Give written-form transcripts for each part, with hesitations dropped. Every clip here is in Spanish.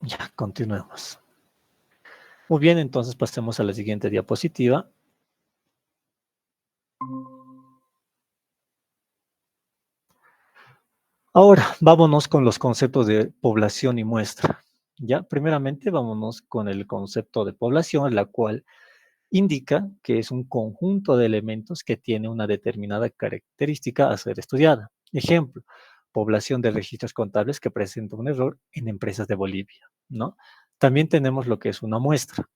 Ya, continuemos. Muy bien, entonces pasemos a la siguiente diapositiva. Ahora, vámonos con los conceptos de población y muestra. Ya, primeramente, vámonos con el concepto de población, la cual indica que es un conjunto de elementos que tiene una determinada característica a ser estudiada. Ejemplo, población de registros contables que presenta un error en empresas de Bolivia, ¿no? También tenemos lo que es una muestra.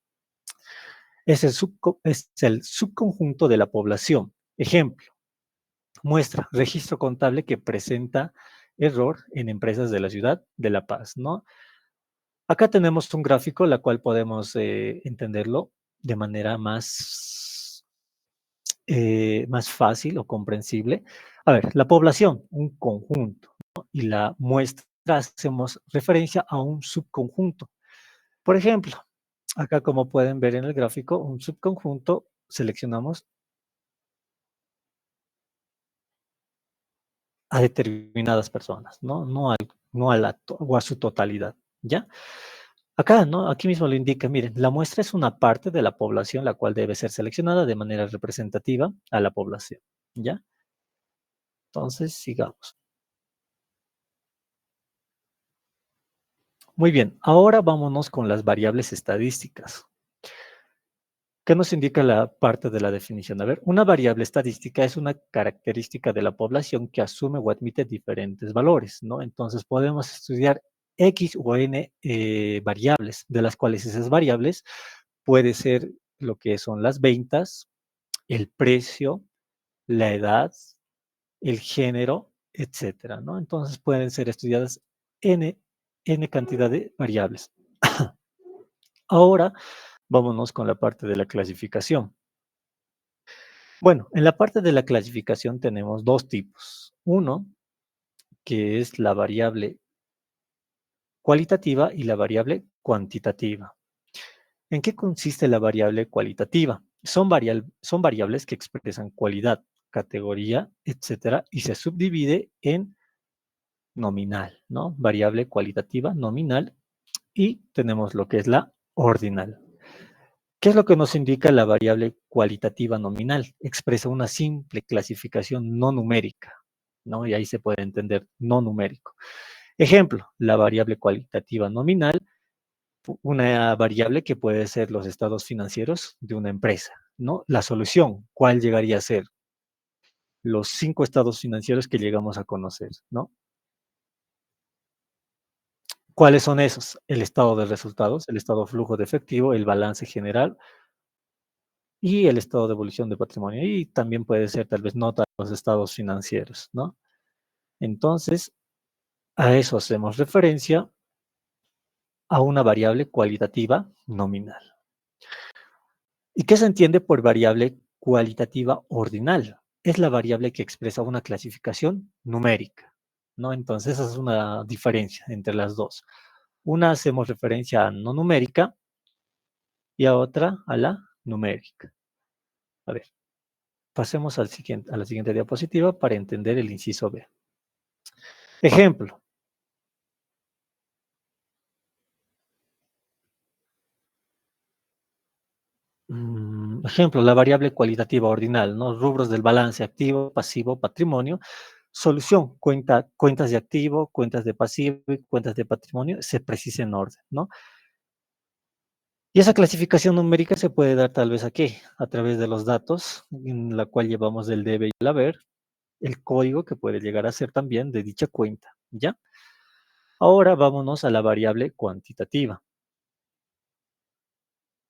Es el subconjunto de la población. Ejemplo, muestra, registro contable que presenta error en empresas de la ciudad de La Paz, ¿no? Acá tenemos un gráfico, la cual podemos entenderlo de manera más fácil o comprensible. A ver, la población, un conjunto, ¿no? Y la muestra hacemos referencia a un subconjunto. Por ejemplo, acá como pueden ver en el gráfico, un subconjunto, seleccionamos a determinadas personas, ¿no? No a, o a su totalidad, ¿ya? Acá, ¿no? Aquí mismo lo indica, miren, la muestra es una parte de la población la cual debe ser seleccionada de manera representativa a la población, ¿ya? Entonces, sigamos. Muy bien, ahora vámonos con las variables estadísticas. ¿Qué nos indica la parte de la definición? A ver, una variable estadística es una característica de la población que asume o admite diferentes valores, ¿no? Entonces podemos estudiar X o N variables, de las cuales esas variables puede ser lo que son las ventas, el precio, la edad, el género, etcétera, ¿no? Entonces pueden ser estudiadas N cantidad de variables. Ahora vámonos con la parte de la clasificación. Bueno, en la parte de la clasificación tenemos dos tipos. Uno, que es la variable cualitativa y la variable cuantitativa. ¿En qué consiste la variable cualitativa? Son variables que expresan cualidad, categoría, etcétera, y se subdivide en nominal, ¿no? Variable cualitativa, nominal, y tenemos lo que es la ordinal. ¿Qué es lo que nos indica la variable cualitativa nominal? Expresa una simple clasificación no numérica, ¿no? Y ahí se puede entender no numérico. Ejemplo, la variable cualitativa nominal, una variable que puede ser los estados financieros de una empresa, ¿no? La solución, ¿cuál llegaría a ser? Los 5 estados financieros que llegamos a conocer, ¿no? ¿Cuáles son esos? El estado de resultados, el estado de flujo de efectivo, el balance general y el estado de evolución de patrimonio. Y también puede ser tal vez nota los estados financieros, ¿no? Entonces, a eso hacemos referencia a una variable cualitativa nominal. ¿Y qué se entiende por variable cualitativa ordinal? Es la variable que expresa una clasificación numérica, ¿no? Entonces, esa es una diferencia entre las dos. Una hacemos referencia a no numérica y a otra a la numérica. A ver, pasemos a la siguiente diapositiva para entender el inciso B. Ejemplo. Ejemplo, la variable cualitativa ordinal, ¿no? Rubros del balance activo, pasivo, patrimonio. Solución, cuentas de activo, cuentas de pasivo y cuentas de patrimonio, se precisa en orden, ¿no? Y esa clasificación numérica se puede dar tal vez aquí, a través de los datos, en la cual llevamos el debe y el haber, el código que puede llegar a ser también de dicha cuenta, ¿ya? Ahora vámonos a la variable cuantitativa,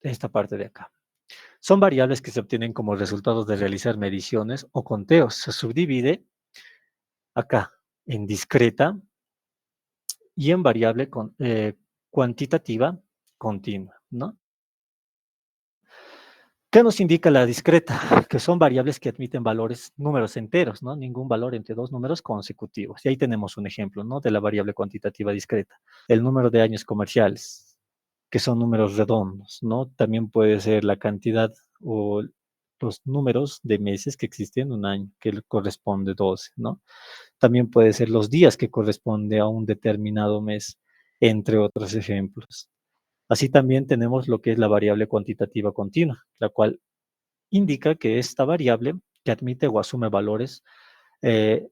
esta parte de acá. Son variables que se obtienen como resultados de realizar mediciones o conteos. Se subdivide acá en discreta y en variable cuantitativa continua, ¿no? ¿Qué nos indica la discreta? Que son variables que admiten valores, números enteros, ¿no? Ningún valor entre dos números consecutivos. Y ahí tenemos un ejemplo, ¿no? De la variable cuantitativa discreta. El número de años comerciales, que son números redondos, ¿no? También puede ser la cantidad o los números de meses que existen en un año, que le corresponde 12, ¿no? También puede ser los días que corresponde a un determinado mes. entre otros ejemplos. Así también tenemos lo que es la variable cuantitativa continua, la cual indica que esta variable que admite o asume valores eh,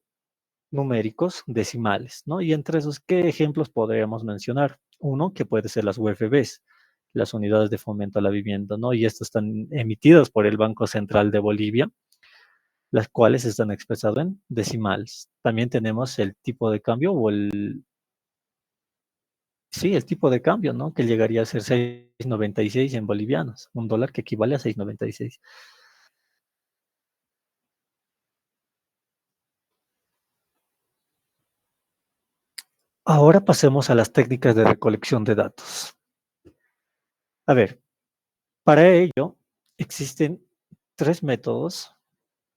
numéricos decimales, ¿no? Y entre esos, ¿qué ejemplos podríamos mencionar? Uno, que puede ser las UFBs, las unidades de fomento a la vivienda, ¿no? Y estas están emitidas por el Banco Central de Bolivia, las cuales están expresadas en decimales. También tenemos el tipo de cambio o sí, el tipo de cambio, ¿no? Que llegaría a ser 6,96 en bolivianos, un dólar que equivale a 6,96. Ahora pasemos a las técnicas de recolección de datos. A ver, para ello existen tres métodos,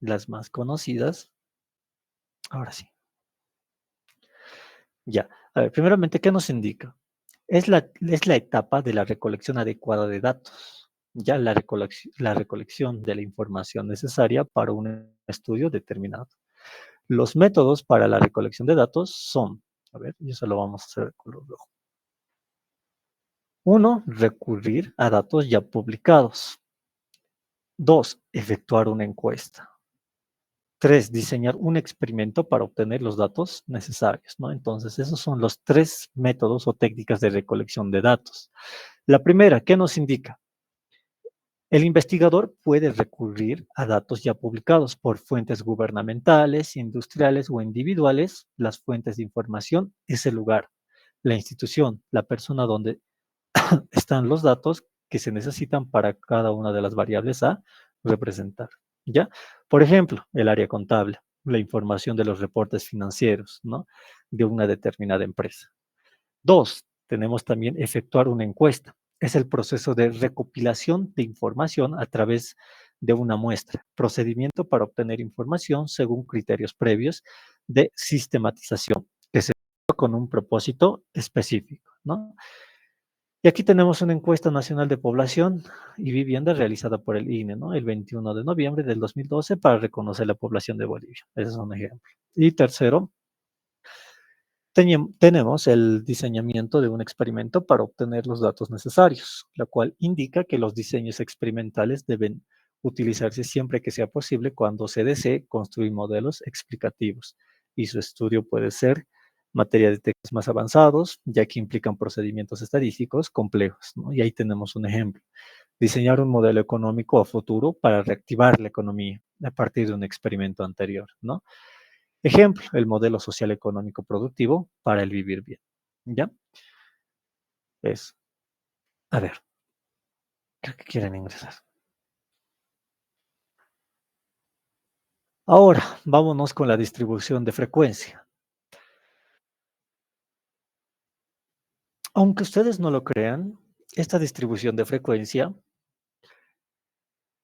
las más conocidas. Ahora sí, ya. A ver, primeramente, ¿qué nos indica? Es la etapa de la recolección adecuada de datos, ya la recolección de la información necesaria para un estudio determinado. Los métodos para la recolección de datos son, a ver, y eso lo vamos a hacer de color rojo. Uno, recurrir a datos ya publicados. Dos, efectuar una encuesta. Tres, diseñar un experimento para obtener los datos necesarios, ¿no? Entonces, esos son los tres métodos o técnicas de recolección de datos. La primera, ¿qué nos indica? El investigador puede recurrir a datos ya publicados por fuentes gubernamentales, industriales o individuales. Las fuentes de información es el lugar, la institución, la persona donde están los datos que se necesitan para cada una de las variables a representar, ¿ya? Por ejemplo, el área contable, la información de los reportes financieros, ¿no? De una determinada empresa. Dos, tenemos también efectuar una encuesta. Es el proceso de recopilación de información a través de una muestra, procedimiento para obtener información según criterios previos de sistematización, que se con un propósito específico, ¿no? Y aquí tenemos una encuesta nacional de población y vivienda realizada por el INE, ¿no? El 21 de noviembre del 2012 para reconocer la población de Bolivia. Ese es un ejemplo. Y tercero, tenemos el diseñamiento de un experimento para obtener los datos necesarios, la cual indica que los diseños experimentales deben utilizarse siempre que sea posible cuando se desee construir modelos explicativos y su estudio puede ser materia de textos más avanzados, ya que implican procedimientos estadísticos complejos, ¿no? Y ahí tenemos un ejemplo. Diseñar un modelo económico a futuro para reactivar la economía a partir de un experimento anterior, ¿no? Ejemplo, el modelo social económico productivo para el vivir bien. ¿Ya? Es, a ver, creo que quieren ingresar. Ahora, vámonos con la distribución de frecuencia. Aunque ustedes no lo crean, esta distribución de frecuencia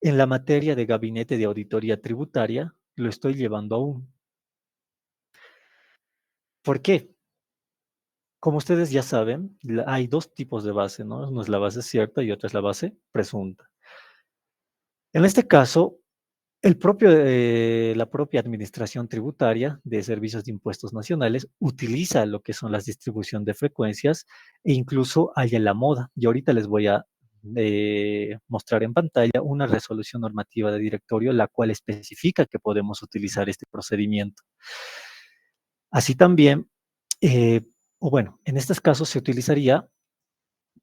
en la materia de gabinete de auditoría tributaria lo estoy llevando aún. ¿Por qué? Como ustedes ya saben, hay dos tipos de base, ¿no? Uno es la base cierta y otra es la base presunta. En este caso, la propia Administración Tributaria de Servicios de Impuestos Nacionales utiliza lo que son las distribución de frecuencias e incluso hay en la moda. Y ahorita les voy a mostrar en pantalla una resolución normativa de directorio, la cual especifica que podemos utilizar este procedimiento. Así también, eh, o bueno, en estos casos se utilizaría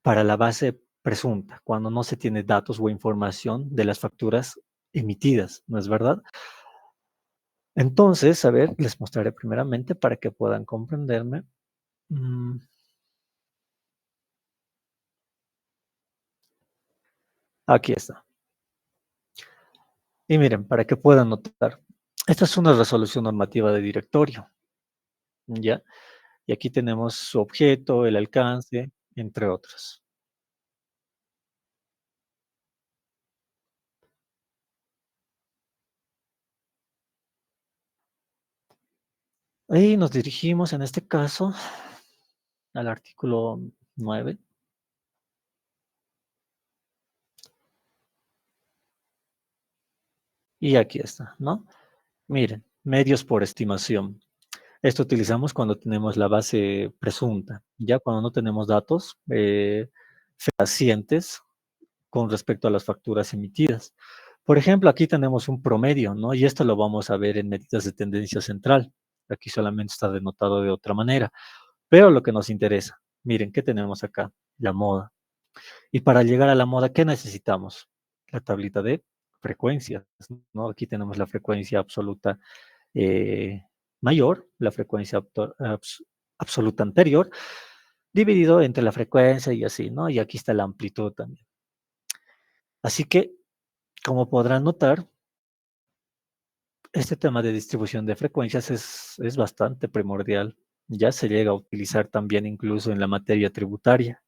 para la base presunta, cuando no se tiene datos o información de las facturas emitidas, ¿no es verdad? Entonces, a ver, les mostraré primeramente para que puedan comprenderme. Mm, Aquí está. Y miren, para que puedan notar, esta es una resolución normativa de directorio, ¿ya? Y aquí tenemos su objeto, el alcance, entre otros. Ahí nos dirigimos, en este caso, al artículo 9. Y aquí está, ¿no? Miren, medios por estimación. Esto utilizamos cuando tenemos la base presunta, ya cuando no tenemos datos fehacientes con respecto a las facturas emitidas. Por ejemplo, aquí tenemos un promedio, ¿no? Y esto lo vamos a ver en medidas de tendencia central. Aquí solamente está denotado de otra manera. Pero lo que nos interesa, miren, ¿qué tenemos acá? La moda. Y para llegar a la moda, ¿qué necesitamos? La tablita de frecuencias, ¿no? Aquí tenemos la frecuencia absoluta eh, mayor, la frecuencia absoluta anterior, dividido entre la frecuencia y así, ¿no? Y aquí está la amplitud también. Así que, como podrán notar, este tema de distribución de frecuencias es bastante primordial. Ya se llega a utilizar también incluso en la materia tributaria.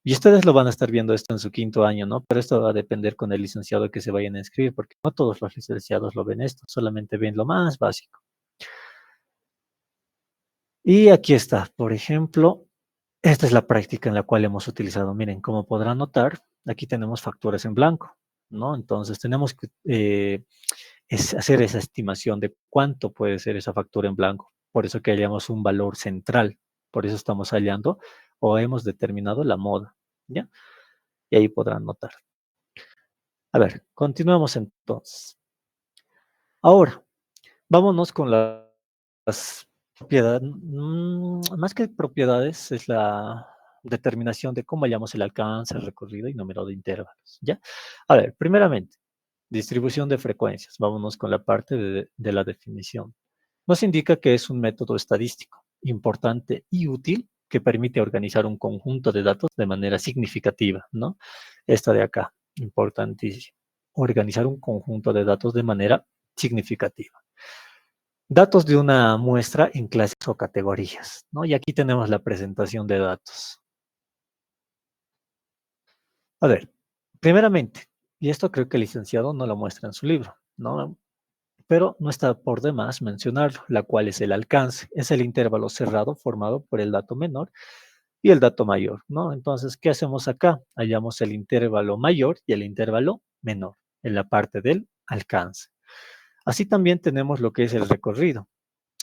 Y ustedes lo van a estar viendo esto en su quinto año, ¿no? Pero esto va a depender con el licenciado que se vayan a inscribir, porque no todos los licenciados lo ven esto, solamente ven lo más básico. Y aquí está, por ejemplo, esta es la práctica en la cual hemos utilizado. Miren, como podrán notar, aquí tenemos facturas en blanco, ¿no? Entonces tenemos que hacer esa estimación de cuánto puede ser esa factura en blanco. Por eso que hallamos un valor central. Por eso estamos hallando o hemos determinado la moda, ¿ya? Y ahí podrán notar. A ver, continuamos entonces. Ahora, vámonos con las propiedades. Más que propiedades, es la determinación de cómo hallamos el alcance, el recorrido y número de intervalos, ¿ya? A ver, primeramente, distribución de frecuencias. Vámonos con la parte de la definición. Nos indica que es un método estadístico importante y útil que permite organizar un conjunto de datos de manera significativa, ¿no? Esta de acá, importantísimo. Organizar un conjunto de datos de manera significativa. Datos de una muestra en clases o categorías, ¿no? Y aquí tenemos la presentación de datos. A ver, primeramente, y esto creo que el licenciado no lo muestra en su libro, ¿no? Pero no está por demás mencionarlo, la cual es el alcance, es el intervalo cerrado formado por el dato menor y el dato mayor, ¿no? Entonces, ¿qué hacemos acá? Hallamos el intervalo mayor y el intervalo menor en la parte del alcance. Así también tenemos lo que es el recorrido,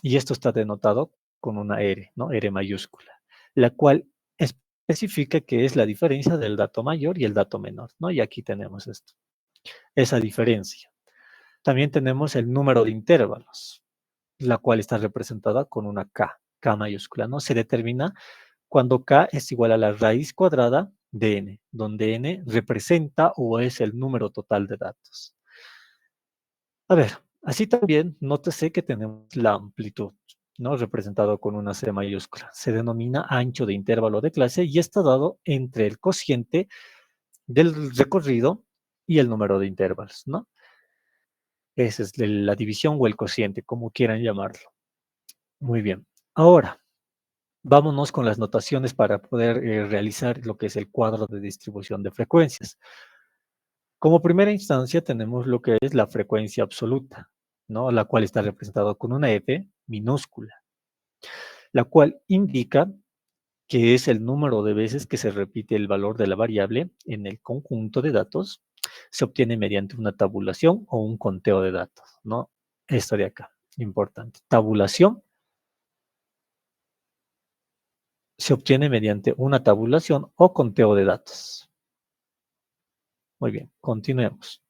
y esto está denotado con una R, ¿no? R mayúscula, la cual especifica que es la diferencia del dato mayor y el dato menor, ¿no? Y aquí tenemos esto, esa diferencia. También tenemos el número de intervalos, la cual está representada con una K mayúscula, ¿no? Se determina cuando K es igual a la raíz cuadrada de N, donde N representa o es el número total de datos. A ver, así también nótese que tenemos la amplitud, ¿no? Representado con una C mayúscula. Se denomina ancho de intervalo de clase y está dado entre el cociente del recorrido y el número de intervalos, ¿no? Esa es la división o el cociente, como quieran llamarlo. Muy bien. Ahora, vámonos con las notaciones para poder realizar lo que es el cuadro de distribución de frecuencias. Como primera instancia tenemos lo que es la frecuencia absoluta, ¿no? La cual está representada con una F minúscula, la cual indica que es el número de veces que se repite el valor de la variable en el conjunto de datos. Se obtiene mediante una tabulación o un conteo de datos, ¿no? Esto de acá, importante. Tabulación se obtiene mediante una tabulación o conteo de datos. Muy bien, continuemos.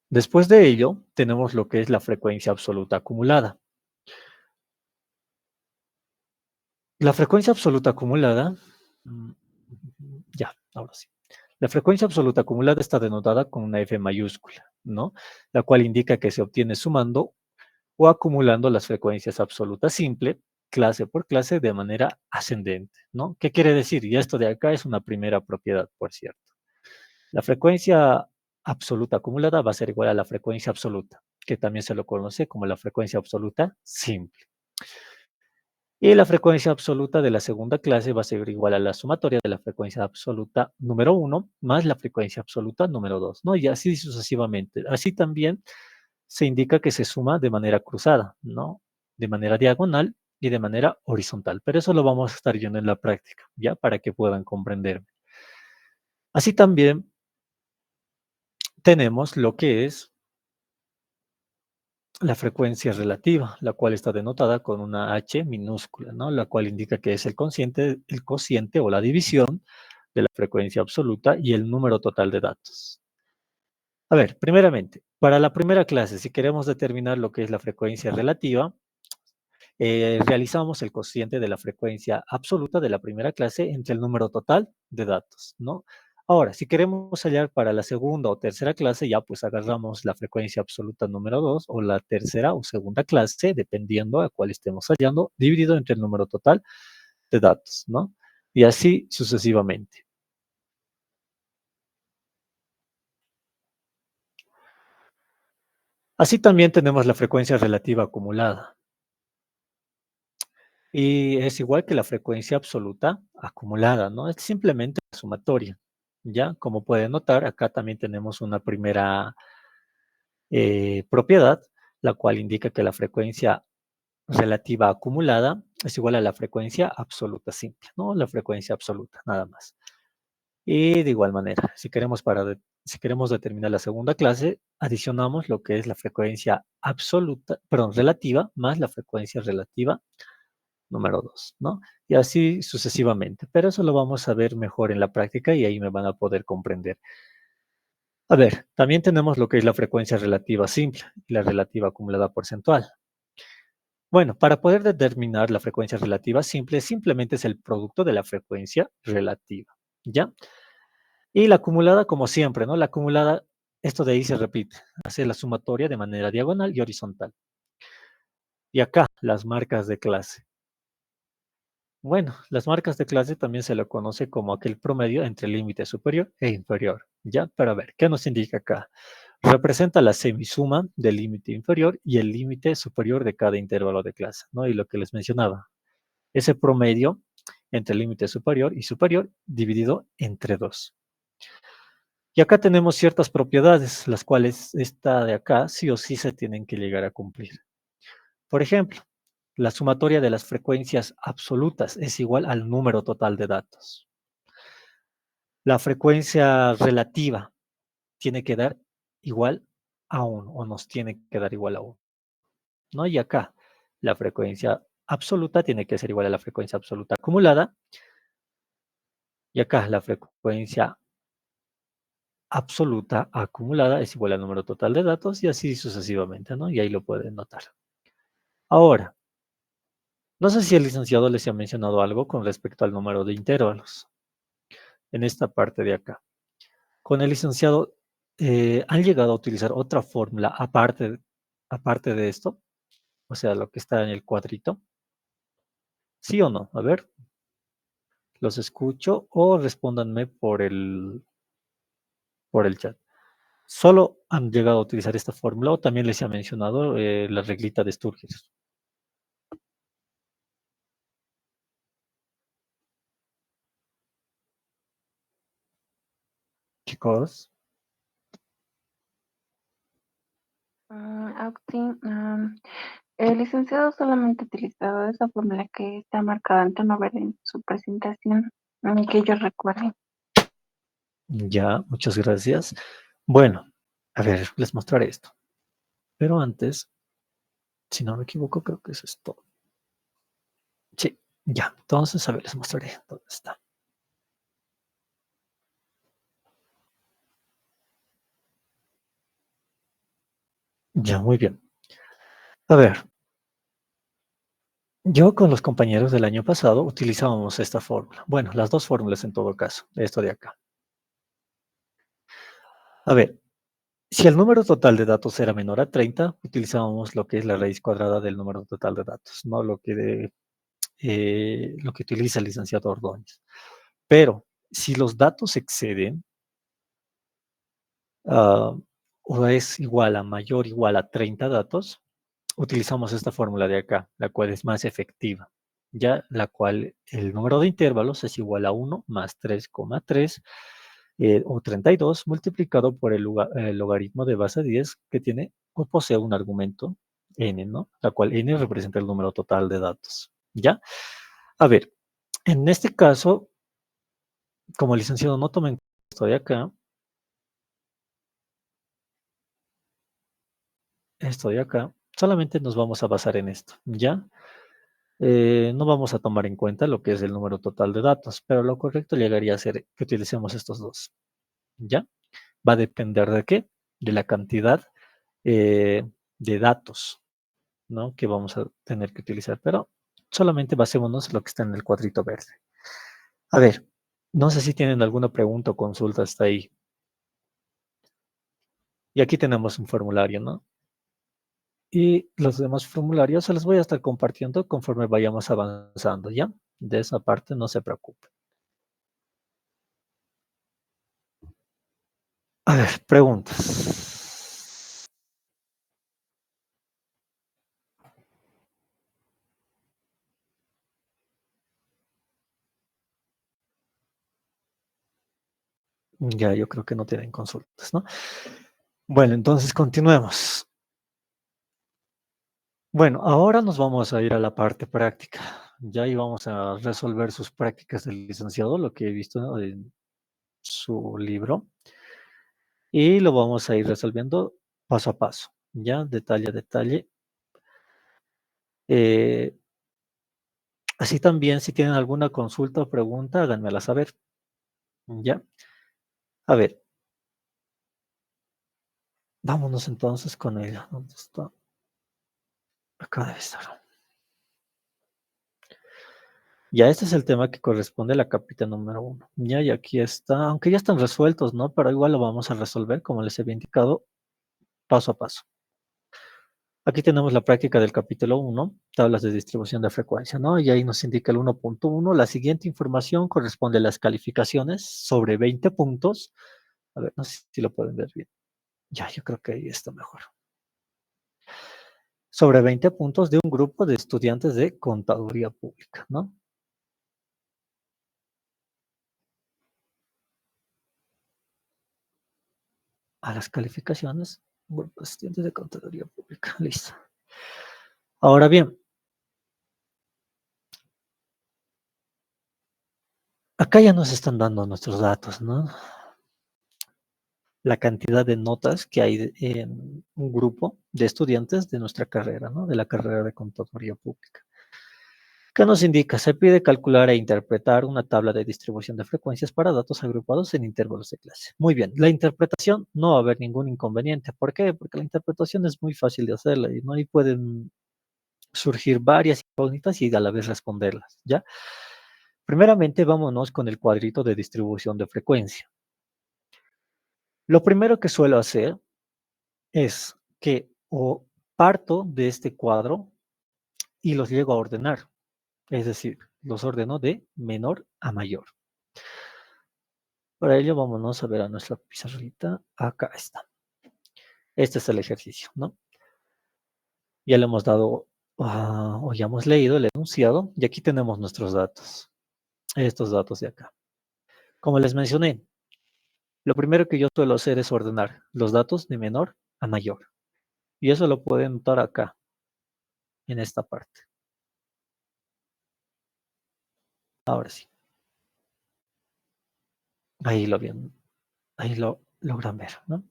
Después de ello, tenemos lo que es la frecuencia absoluta acumulada. La frecuencia absoluta acumulada, ya, ahora sí. La frecuencia absoluta acumulada está denotada con una F mayúscula, ¿no? La cual indica que se obtiene sumando o acumulando las frecuencias absolutas simple, clase por clase, de manera ascendente, ¿no? ¿Qué quiere decir? Y esto de acá es una primera propiedad, por cierto. La frecuencia absoluta acumulada va a ser igual a la frecuencia absoluta, que también se lo conoce como la frecuencia absoluta simple. Y la frecuencia absoluta de la segunda clase va a ser igual a la sumatoria de la frecuencia absoluta número 1 más la frecuencia absoluta número 2, ¿no? Y así sucesivamente. Así también se indica que se suma de manera cruzada, ¿no? De manera diagonal y de manera horizontal. Pero eso lo vamos a estar viendo en la práctica, ¿ya? Para que puedan comprenderme. Así también tenemos lo que es la frecuencia relativa, la cual está denotada con una H minúscula, ¿no? La cual indica que es el cociente o la división de la frecuencia absoluta y el número total de datos. A ver, primeramente, para la primera clase, si queremos determinar lo que es la frecuencia relativa, realizamos el cociente de la frecuencia absoluta de la primera clase entre el número total de datos, ¿no? Ahora, si queremos hallar para la segunda o tercera clase, ya pues agarramos la frecuencia absoluta número 2 o la tercera o segunda clase, dependiendo a cuál estemos hallando, dividido entre el número total de datos, ¿no? Y así sucesivamente. Así también tenemos la frecuencia relativa acumulada. Y es igual que la frecuencia absoluta acumulada, ¿no? Es simplemente la sumatoria, ¿ya? Como pueden notar, acá también tenemos una primera propiedad, la cual indica que la frecuencia relativa acumulada es igual a la frecuencia absoluta simple, ¿no? La frecuencia absoluta, nada más. Y de igual manera, si queremos determinar la segunda clase, adicionamos lo que es la frecuencia absoluta, perdón, relativa, más la frecuencia relativa número 2, ¿no? Y así sucesivamente. Pero eso lo vamos a ver mejor en la práctica y ahí me van a poder comprender. A ver, también tenemos lo que es la frecuencia relativa simple y la relativa acumulada porcentual. Bueno, para poder determinar la frecuencia relativa simple, simplemente es el producto de la frecuencia relativa, ¿ya? Y la acumulada, como siempre, ¿no? La acumulada, esto de ahí se repite, hace la sumatoria de manera diagonal y horizontal. Y acá, las marcas de clase. Bueno, las marcas de clase también se lo conoce como aquel promedio entre el límite superior e inferior, ¿ya? Pero a ver, ¿qué nos indica acá? Representa la semisuma del límite inferior y el límite superior de cada intervalo de clase, ¿no? Y lo que les mencionaba, ese promedio entre el límite superior y superior dividido entre 2. Y acá tenemos ciertas propiedades, las cuales esta de acá sí o sí se tienen que llegar a cumplir. Por ejemplo, la sumatoria de las frecuencias absolutas es igual al número total de datos. La frecuencia relativa tiene que dar igual a 1 o nos tiene que dar igual a 1, ¿no? Y acá la frecuencia absoluta tiene que ser igual a la frecuencia absoluta acumulada. Y acá la frecuencia absoluta acumulada es igual al número total de datos y así sucesivamente, ¿no? Y ahí lo pueden notar. Ahora, no sé si el licenciado les ha mencionado algo con respecto al número de intervalos en esta parte de acá. Con el licenciado, ¿han llegado a utilizar otra fórmula aparte de esto? O sea, lo que está en el cuadrito. ¿Sí o no? A ver, los escucho o respóndanme por el chat. ¿Solo han llegado a utilizar esta fórmula o también les ha mencionado la reglita de Sturges? Chicos, Agustín, el licenciado solamente ha utilizado esa fórmula que está marcada en tono verde en su presentación, que yo recuerde. ya, muchas gracias. Bueno, a ver, les mostraré esto. Pero antes, si no me equivoco, creo que eso es todo. Sí, ya. Entonces, a ver, les mostraré dónde está. Ya, muy bien. A ver, yo con los compañeros del año pasado utilizábamos esta fórmula. Bueno, las dos fórmulas en todo caso, esto de acá. A ver, si el número total de datos era menor a 30, utilizábamos lo que es la raíz cuadrada del número total de datos, no lo que utiliza el licenciado Ordóñez. Pero si los datos exceden ah, o es igual a mayor o igual a 30 datos, utilizamos esta fórmula de acá, la cual es más efectiva, ya la cual el número de intervalos es igual a 1 más 3,3 o 32 multiplicado por el logaritmo de base 10 que tiene o posee un argumento n, ¿no? La cual n representa el número total de datos, ¿ya? A ver, en este caso, como licenciado no tomen esto de acá, esto de acá, Solamente nos vamos a basar en esto, ¿ya? No vamos a tomar en cuenta lo que es el número total de datos, pero lo correcto llegaría a ser que utilicemos estos dos, ¿ya? Va a depender de qué, de la cantidad de datos, ¿no? Que vamos a tener que utilizar, pero solamente basémonos en lo que está en el cuadrito verde. A ver, no sé si tienen alguna pregunta o consulta hasta ahí. Y aquí tenemos un formulario, ¿no? Y los demás formularios se los voy a estar compartiendo conforme vayamos avanzando, ¿ya? De esa parte no se preocupen. A ver, preguntas. Ya, yo creo que no tienen consultas, ¿no? Bueno, entonces continuemos. Bueno, ahora nos vamos a ir a la parte práctica. Ya íbamos a resolver sus prácticas del licenciado, lo que he visto, ¿no?, en su libro, y lo vamos a ir resolviendo paso a paso, ya, detalle a detalle. Eh, Así también, si tienen alguna consulta o pregunta, háganmela saber, ya. A ver, vámonos entonces con ella. ¿Dónde está? Acá debe estar. Ya, este es el tema que corresponde a la capita número 1. Ya, y aquí está, aunque ya están resueltos, ¿no? Pero igual lo vamos a resolver, como les había indicado, paso a paso. Aquí tenemos la práctica del capítulo 1, tablas de distribución de frecuencia, ¿no? Y ahí nos indica el 1.1. La siguiente información corresponde a las calificaciones sobre 20 puntos. A ver, no sé si lo pueden ver bien. Ya, yo creo que ahí está mejor. Sobre 20 puntos de un grupo de estudiantes de contaduría pública, ¿no? A las calificaciones, un grupo de estudiantes de contaduría pública. Listo. Ahora bien, acá ya nos están dando nuestros datos, ¿no? La cantidad de notas que hay en un grupo de estudiantes de nuestra carrera, ¿no? De la carrera de contaduría pública. ¿Qué nos indica? Se pide calcular e interpretar una tabla de distribución de frecuencias para datos agrupados en intervalos de clase. Muy bien, la interpretación no va a haber ningún inconveniente. ¿Por qué? Porque la interpretación es muy fácil de hacerla y no ahí pueden surgir varias incógnitas y a la vez responderlas, ¿ya? Primeramente, vámonos con el cuadrito de distribución de frecuencia. Lo primero que suelo hacer es que o parto de este cuadro y los llego a ordenar, es decir, los ordeno de menor a mayor. Para ello, vámonos a ver a nuestra pizarrita. Acá está. Este es el ejercicio, ¿no? Ya le hemos dado, o ya hemos leído el enunciado, y aquí tenemos nuestros datos. Estos datos de acá. Como les mencioné, lo primero que yo suelo hacer es ordenar los datos de menor a mayor. Y eso lo pueden notar acá, en esta parte. Ahora sí. Ahí lo ven, ahí lo logran ver, ¿no?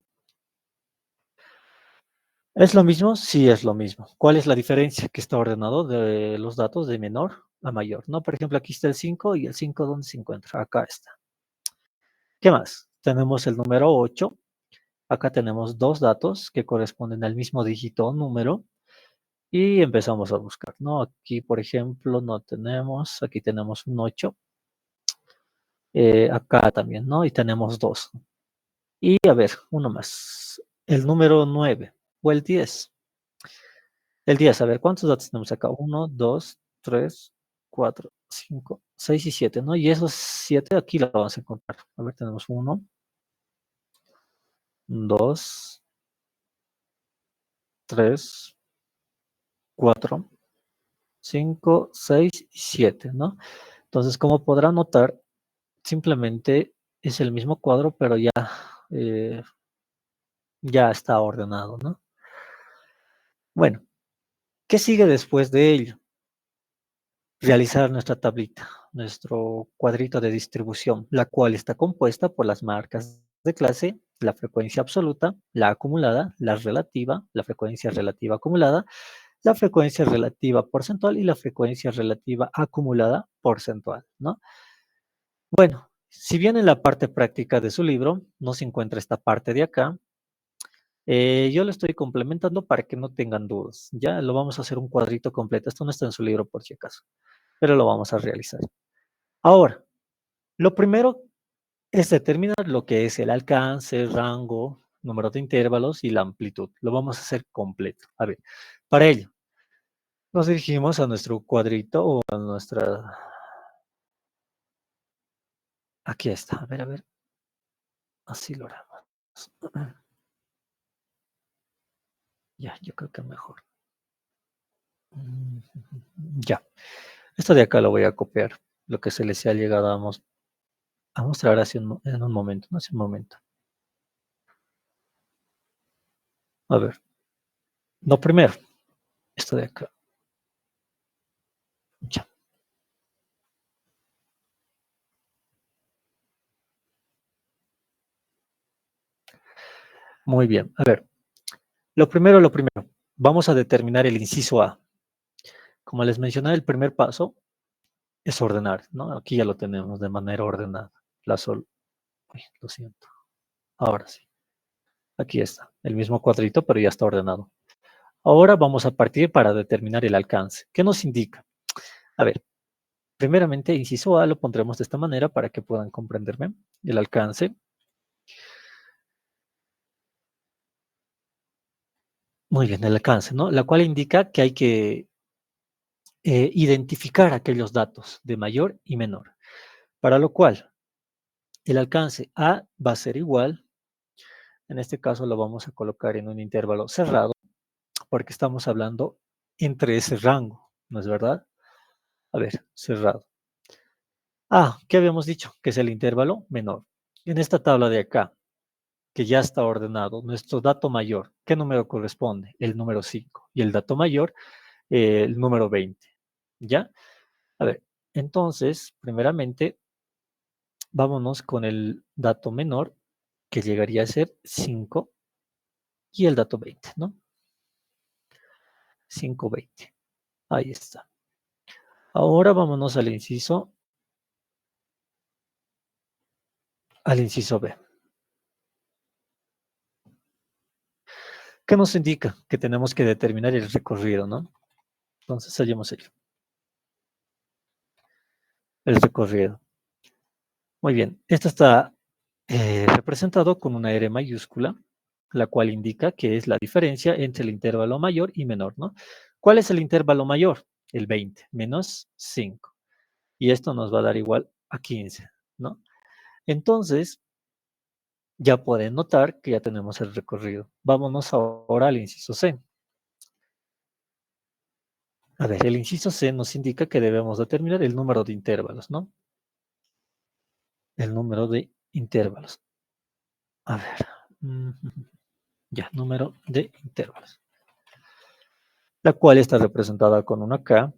¿Es lo mismo? Sí, es lo mismo. ¿Cuál es la diferencia? Que está ordenado de los datos de menor a mayor, ¿no? Por ejemplo, aquí está el 5 y el 5, ¿dónde se encuentra? Acá está. ¿Qué más? Tenemos el número 8. Acá tenemos dos datos que corresponden al mismo dígito o número y empezamos a buscar, ¿no? Aquí, por ejemplo, no tenemos, aquí tenemos un 8, acá también, ¿no? Y tenemos 2. Y a ver, uno más. El número 9 o el 10. El 10, a ver, ¿cuántos datos tenemos acá? Uno, 2, 3, 4, 5, 6 y 7, ¿no? Y esos 7 aquí los vamos a encontrar. A ver, tenemos 1, 2, 3, 4, 5, 6 y 7, ¿no? Entonces, como podrán notar, simplemente es el mismo cuadro, pero eh, ya está ordenado, ¿no? Bueno, ¿qué sigue después de ello? Realizar nuestra tablita, nuestro cuadrito de distribución, la cual está compuesta por las marcas de clase, la frecuencia absoluta, la acumulada, la relativa, la frecuencia relativa acumulada, la frecuencia relativa porcentual y la frecuencia relativa acumulada porcentual, ¿no? Bueno, si bien en la parte práctica de su libro no se encuentra esta parte de acá, yo lo estoy complementando para que no tengan dudas. Ya lo vamos a hacer un cuadrito completo. Esto no está en su libro por si acaso, pero lo vamos a realizar. Ahora, lo primero es determinar lo que es el alcance, rango, número de intervalos y la amplitud. Lo vamos a hacer completo. A ver, para ello, nos dirigimos a nuestro cuadrito o a nuestra... Aquí está. A ver. Así lo haremos. Ya, yo creo que mejor. Ya. Esto de acá lo voy a copiar. Lo que se les ha llegado a mostrar en un momento, no hace un momento. A ver. Lo primero. Esto de acá. Ya. Muy bien. A ver. Lo primero. Vamos a determinar el inciso A. Como les mencioné, el primer paso es ordenar, ¿no? Aquí ya lo tenemos de manera ordenada. Uy, lo siento. Ahora sí. Aquí está. El mismo cuadrito, pero ya está ordenado. Ahora vamos a partir para determinar el alcance. ¿Qué nos indica? A ver, primeramente, inciso A lo pondremos de esta manera para que puedan comprenderme. El alcance. Muy bien, el alcance, ¿no? La cual indica que hay que identificar aquellos datos de mayor y menor. Para lo cual, el alcance A va a ser igual. En este caso lo vamos a colocar en un intervalo cerrado porque estamos hablando entre ese rango, ¿no es verdad? A ver, cerrado. ¿Qué habíamos dicho? Que es el intervalo menor. En esta tabla de acá, que ya está ordenado, nuestro dato mayor, ¿qué número corresponde? El número 5. Y el dato mayor, el número 20. ¿Ya? A ver, entonces, primeramente, vámonos con el dato menor, que llegaría a ser 5, y el dato 20, ¿no? 5, 20. Ahí está. Ahora vámonos al inciso B. ¿Qué nos indica? Que tenemos que determinar el recorrido, ¿no? Entonces, hallemos ello. El recorrido. Muy bien. Esto está representado con una R mayúscula, la cual indica que es la diferencia entre el intervalo mayor y menor, ¿no? ¿Cuál es el intervalo mayor? El 20 menos 5. Y esto nos va a dar igual a 15, ¿no? Entonces, ya pueden notar que ya tenemos el recorrido. Vámonos ahora al inciso C. A ver, el inciso C nos indica que debemos determinar el número de intervalos, ¿no? El número de intervalos. A ver. Ya, número de intervalos. La cual está representada con una K.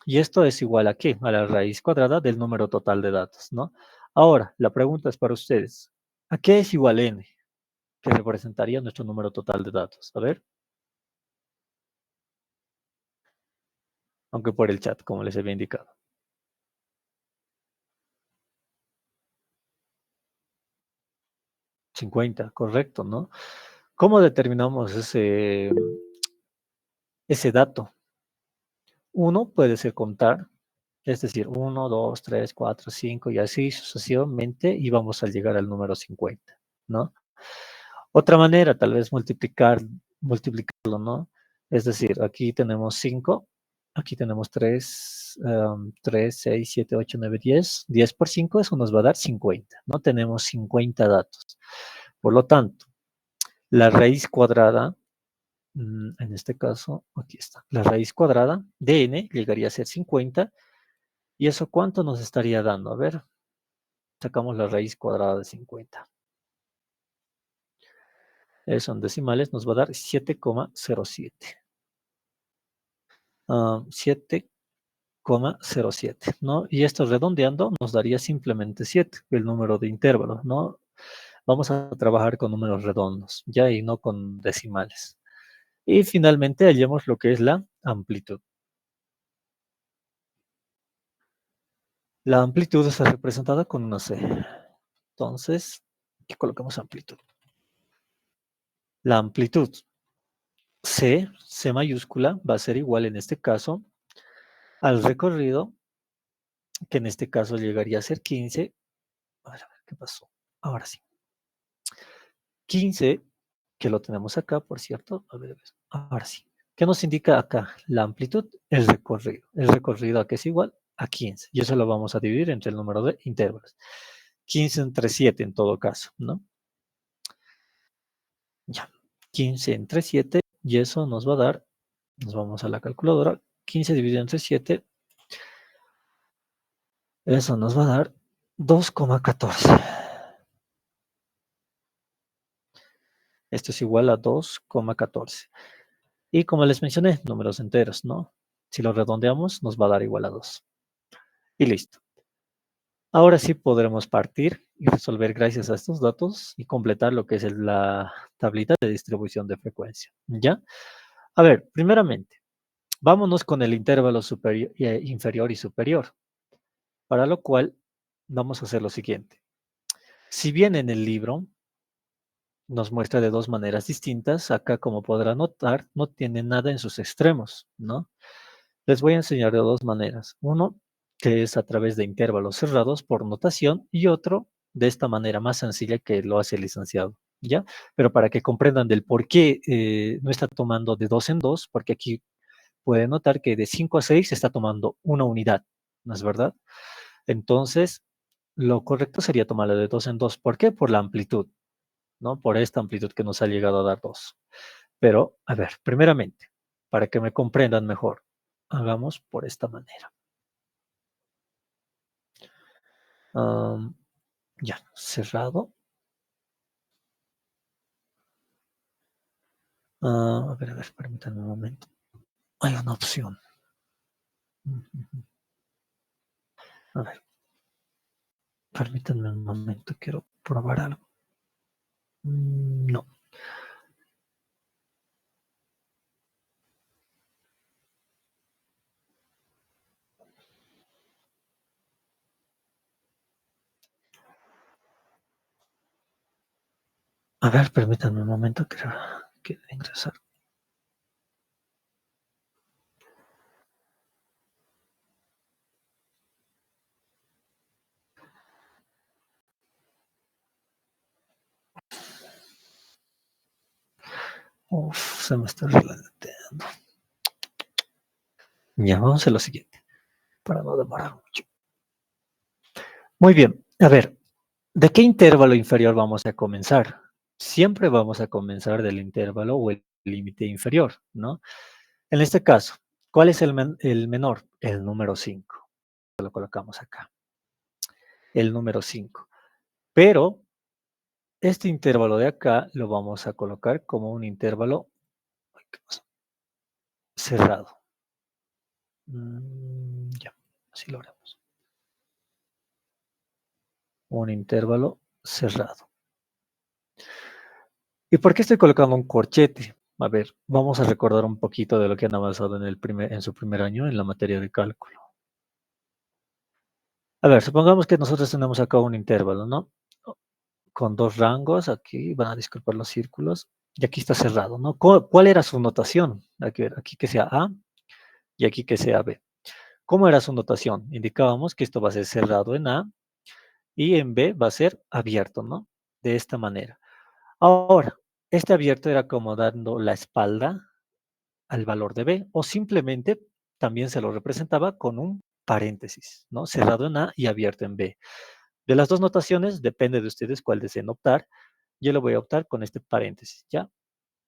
Y esto es igual a ¿qué? A la raíz cuadrada del número total de datos, ¿no? Ahora, la pregunta es para ustedes. ¿A qué es igual n? Que representaría nuestro número total de datos. A ver. Aunque por el chat, como les había indicado. 50, correcto, ¿no? ¿Cómo determinamos ese dato? Uno puede ser contar, es decir, 1, 2, 3, 4, 5 y así sucesivamente y vamos a llegar al número 50, ¿no? Otra manera, tal vez multiplicarlo, ¿no? Es decir, aquí tenemos 5, aquí tenemos 3, 3, 6, 7, 8, 9, 10. 10 por 5, eso nos va a dar 50, ¿no? Tenemos 50 datos. Por lo tanto, la raíz cuadrada, en este caso, aquí está, la raíz cuadrada de n llegaría a ser 50. ¿Y eso cuánto nos estaría dando? A ver, sacamos la raíz cuadrada de 50. Son decimales, nos va a dar 7,07. 7,07, ¿no? Y esto redondeando nos daría simplemente 7, el número de intervalos, ¿no? Vamos a trabajar con números redondos, ya, y no con decimales. Y finalmente hallemos lo que es la amplitud. La amplitud está representada con una C. Entonces, aquí colocamos amplitud. La amplitud C mayúscula, va a ser igual en este caso al recorrido, que en este caso llegaría a ser 15. A ver, ¿qué pasó? Ahora sí. 15, que lo tenemos acá, por cierto. A ver, ahora sí. ¿Qué nos indica acá? La amplitud, el recorrido. El recorrido a que es igual a 15. Y eso lo vamos a dividir entre el número de intervalos. 15 entre 7 en todo caso, ¿no? Ya. 15 entre 7. Y eso nos va a dar, nos vamos a la calculadora. 15 dividido entre 7. Eso nos va a dar 2,14. Esto es igual a 2,14. Y como les mencioné, números enteros, ¿no? Si lo redondeamos, nos va a dar igual a 2. Y listo. Ahora sí podremos partir y resolver gracias a estos datos y completar lo que es la tablita de distribución de frecuencia, ¿ya? A ver, primeramente, vámonos con el intervalo inferior y superior, para lo cual vamos a hacer lo siguiente. Si bien en el libro nos muestra de dos maneras distintas, acá como podrán notar, no tiene nada en sus extremos, ¿no? Les voy a enseñar de dos maneras. Uno, que es a través de intervalos cerrados por notación, y otro de esta manera más sencilla que lo hace el licenciado, ¿ya? Pero para que comprendan del por qué no está tomando de 2 en 2, porque aquí pueden notar que de 5 a 6 está tomando una unidad, ¿no es verdad? Entonces, lo correcto sería tomarlo de 2 en 2. ¿Por qué? Por la amplitud, ¿no? Por esta amplitud que nos ha llegado a dar 2. Pero, a ver, primeramente, para que me comprendan mejor, hagamos por esta manera. Ya, cerrado. A ver, permítanme un momento. Hay una opción. A ver, permítanme un momento, quiero probar algo. No. A ver, permítanme un momento, quiero ingresar. Uf, se me está relateando. Ya, vamos a hacer lo siguiente, para no demorar mucho. Muy bien, a ver, ¿de qué intervalo inferior vamos a comenzar? Siempre vamos a comenzar del intervalo o el límite inferior, ¿no? En este caso, ¿cuál es el menor? El número 5. Lo colocamos acá. El número 5. Pero este intervalo de acá lo vamos a colocar como un intervalo cerrado. Ya, así lo haremos. Un intervalo cerrado. ¿Y por qué estoy colocando un corchete? A ver, vamos a recordar un poquito de lo que han avanzado en su primer año en la materia de cálculo. A ver, supongamos que nosotros tenemos acá un intervalo, ¿no? Con dos rangos, aquí van a disculpar los círculos, y aquí está cerrado, ¿no? ¿Cuál era su notación? Aquí que sea A y aquí que sea B. ¿Cómo era su notación? Indicábamos que esto va a ser cerrado en A y en B va a ser abierto, ¿no? De esta manera. Ahora, este abierto era como dando la espalda al valor de B, o simplemente también se lo representaba con un paréntesis, ¿no? Cerrado en A y abierto en B. De las dos notaciones, depende de ustedes cuál deseen optar. Yo lo voy a optar con este paréntesis, ¿ya?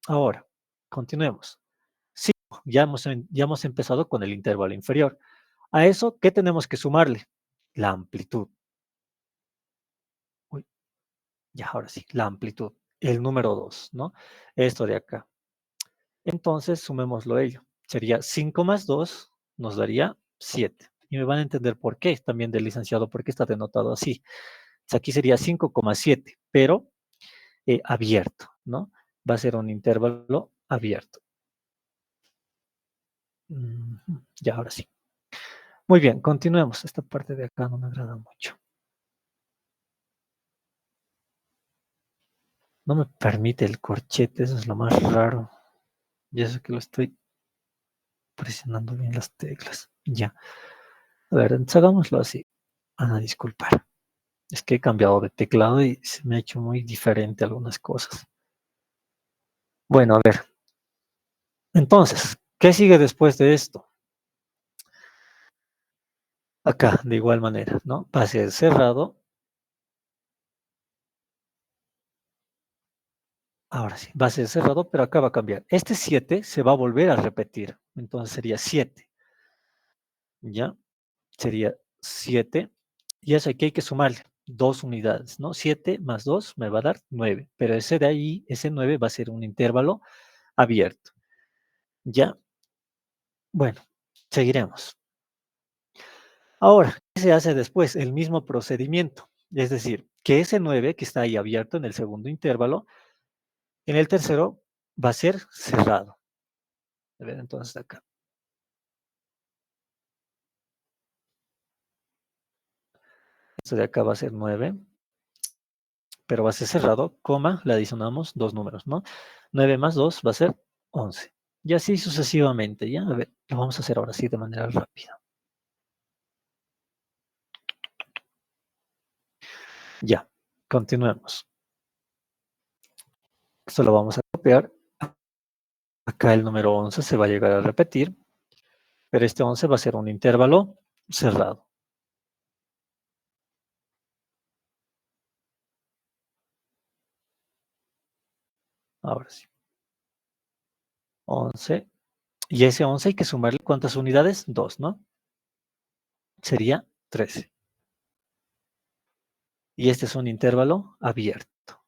Ahora, continuemos. Sí, ya hemos empezado con el intervalo inferior. A eso, ¿qué tenemos que sumarle? La amplitud. Uy, ya, ahora sí, la amplitud. El número 2, ¿no? Esto de acá. Entonces, sumémoslo ello. Sería 5 más 2 nos daría 7. Y me van a entender por qué, también del licenciado, por qué está denotado así. Aquí sería 5,7, pero abierto, ¿no? Va a ser un intervalo abierto. Ya, ahora sí. Muy bien, continuemos. Esta parte de acá no me agrada mucho. No me permite el corchete, eso es lo más raro. Ya sé que lo estoy presionando bien las teclas. Ya. A ver, entonces hagámoslo así. Van a disculpar. Es que he cambiado de teclado y se me ha hecho muy diferente algunas cosas. Bueno, a ver. Entonces, ¿qué sigue después de esto? Acá, de igual manera, ¿no? Va a ser cerrado. Ahora sí, va a ser cerrado, pero acá va a cambiar. Este 7 se va a volver a repetir. Entonces sería 7. ¿Ya? Sería 7. Y eso aquí hay que sumarle 2 unidades, ¿no? 7 más 2 me va a dar 9. Pero ese de ahí, ese 9 va a ser un intervalo abierto. ¿Ya? Bueno, seguiremos. Ahora, ¿qué se hace después? El mismo procedimiento. Es decir, que ese 9 que está ahí abierto en el segundo intervalo, en el tercero va a ser cerrado. A ver, entonces acá. Esto de acá va a ser 9, pero va a ser cerrado, coma, le adicionamos dos números, ¿no? 9 más 2 va a ser 11. Y así sucesivamente, ¿ya? A ver, lo vamos a hacer ahora sí de manera rápida. Ya, continuemos. Esto lo vamos a copiar. Acá el número 11 se va a llegar a repetir, pero este 11 va a ser un intervalo cerrado. Ahora sí. 11. Y ese 11 hay que sumarle ¿cuántas unidades? 2, ¿no? Sería 13. Y este es un intervalo abierto.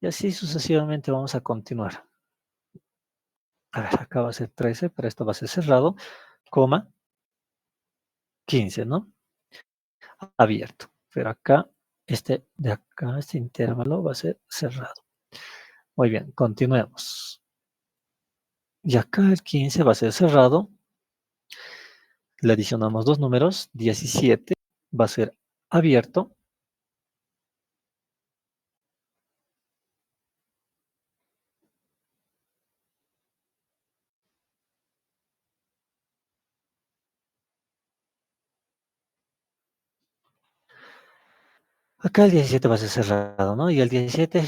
Y así sucesivamente vamos a continuar. A ver, acá va a ser 13, pero esto va a ser cerrado, coma, 15, ¿no? Abierto. Pero acá, este de acá, este intervalo va a ser cerrado. Muy bien, continuemos. Y acá el 15 va a ser cerrado. Le adicionamos dos números, 17 va a ser abierto. Acá el 17 va a ser cerrado, ¿no? Y el 17,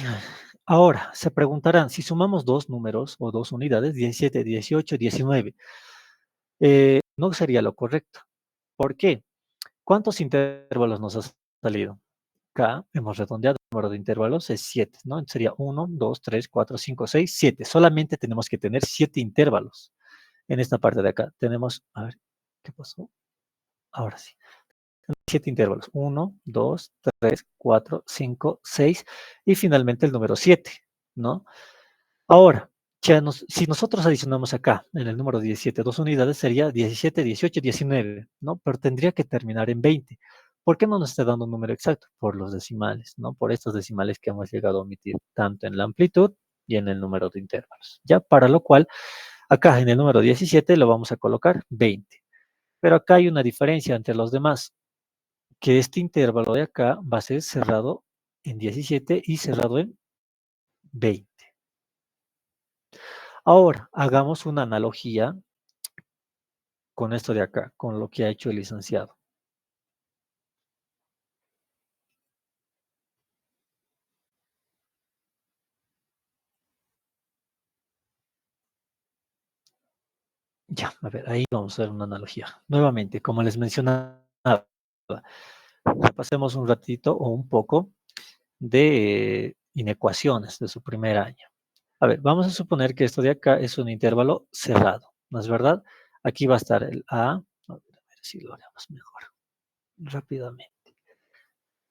ahora, se preguntarán, si sumamos dos números o dos unidades, 17, 18, 19, no sería lo correcto. ¿Por qué? ¿Cuántos intervalos nos ha salido? Acá hemos redondeado el número de intervalos, es 7, ¿no? Sería 1, 2, 3, 4, 5, 6, 7. Solamente tenemos que tener 7 intervalos. En esta parte de acá tenemos, a ver, ¿qué pasó? Ahora sí. 7 intervalos. 1, 2, 3, 4, 5, 6 y finalmente el número 7, ¿no? Ahora, si nosotros adicionamos acá en el número 17 dos unidades, sería 17, 18, 19, ¿no? Pero tendría que terminar en 20. ¿Por qué no nos está dando un número exacto? Por los decimales, ¿no? Por estos decimales que hemos llegado a omitir, tanto en la amplitud y en el número de intervalos. Ya, para lo cual, acá en el número 17 lo vamos a colocar 20. Pero acá hay una diferencia entre los demás, que este intervalo de acá va a ser cerrado en 17 y cerrado en 20. Ahora, hagamos una analogía con esto de acá, con lo que ha hecho el licenciado. Ya, a ver, ahí vamos a ver una analogía. Nuevamente, como les mencionaba, repasemos un ratito o un poco de inecuaciones de su primer año. A ver, vamos a suponer que esto de acá es un intervalo cerrado, ¿no es verdad? Aquí va a estar el a ver si lo haremos mejor, rápidamente.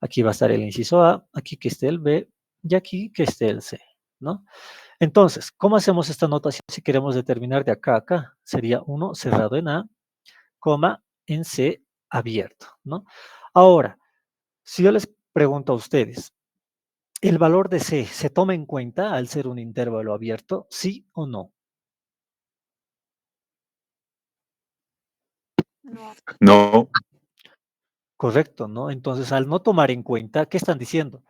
Aquí va a estar el inciso A, aquí que esté el B y aquí que esté el C, ¿no? Entonces, ¿cómo hacemos esta notación si queremos determinar de acá a acá? Sería 1 cerrado en A, coma, en C abierto, ¿no? Ahora, si yo les pregunto a ustedes, ¿el valor de C se toma en cuenta al ser un intervalo abierto? ¿Sí o no? No. No. Correcto, ¿no? Entonces, al no tomar en cuenta, ¿qué están diciendo?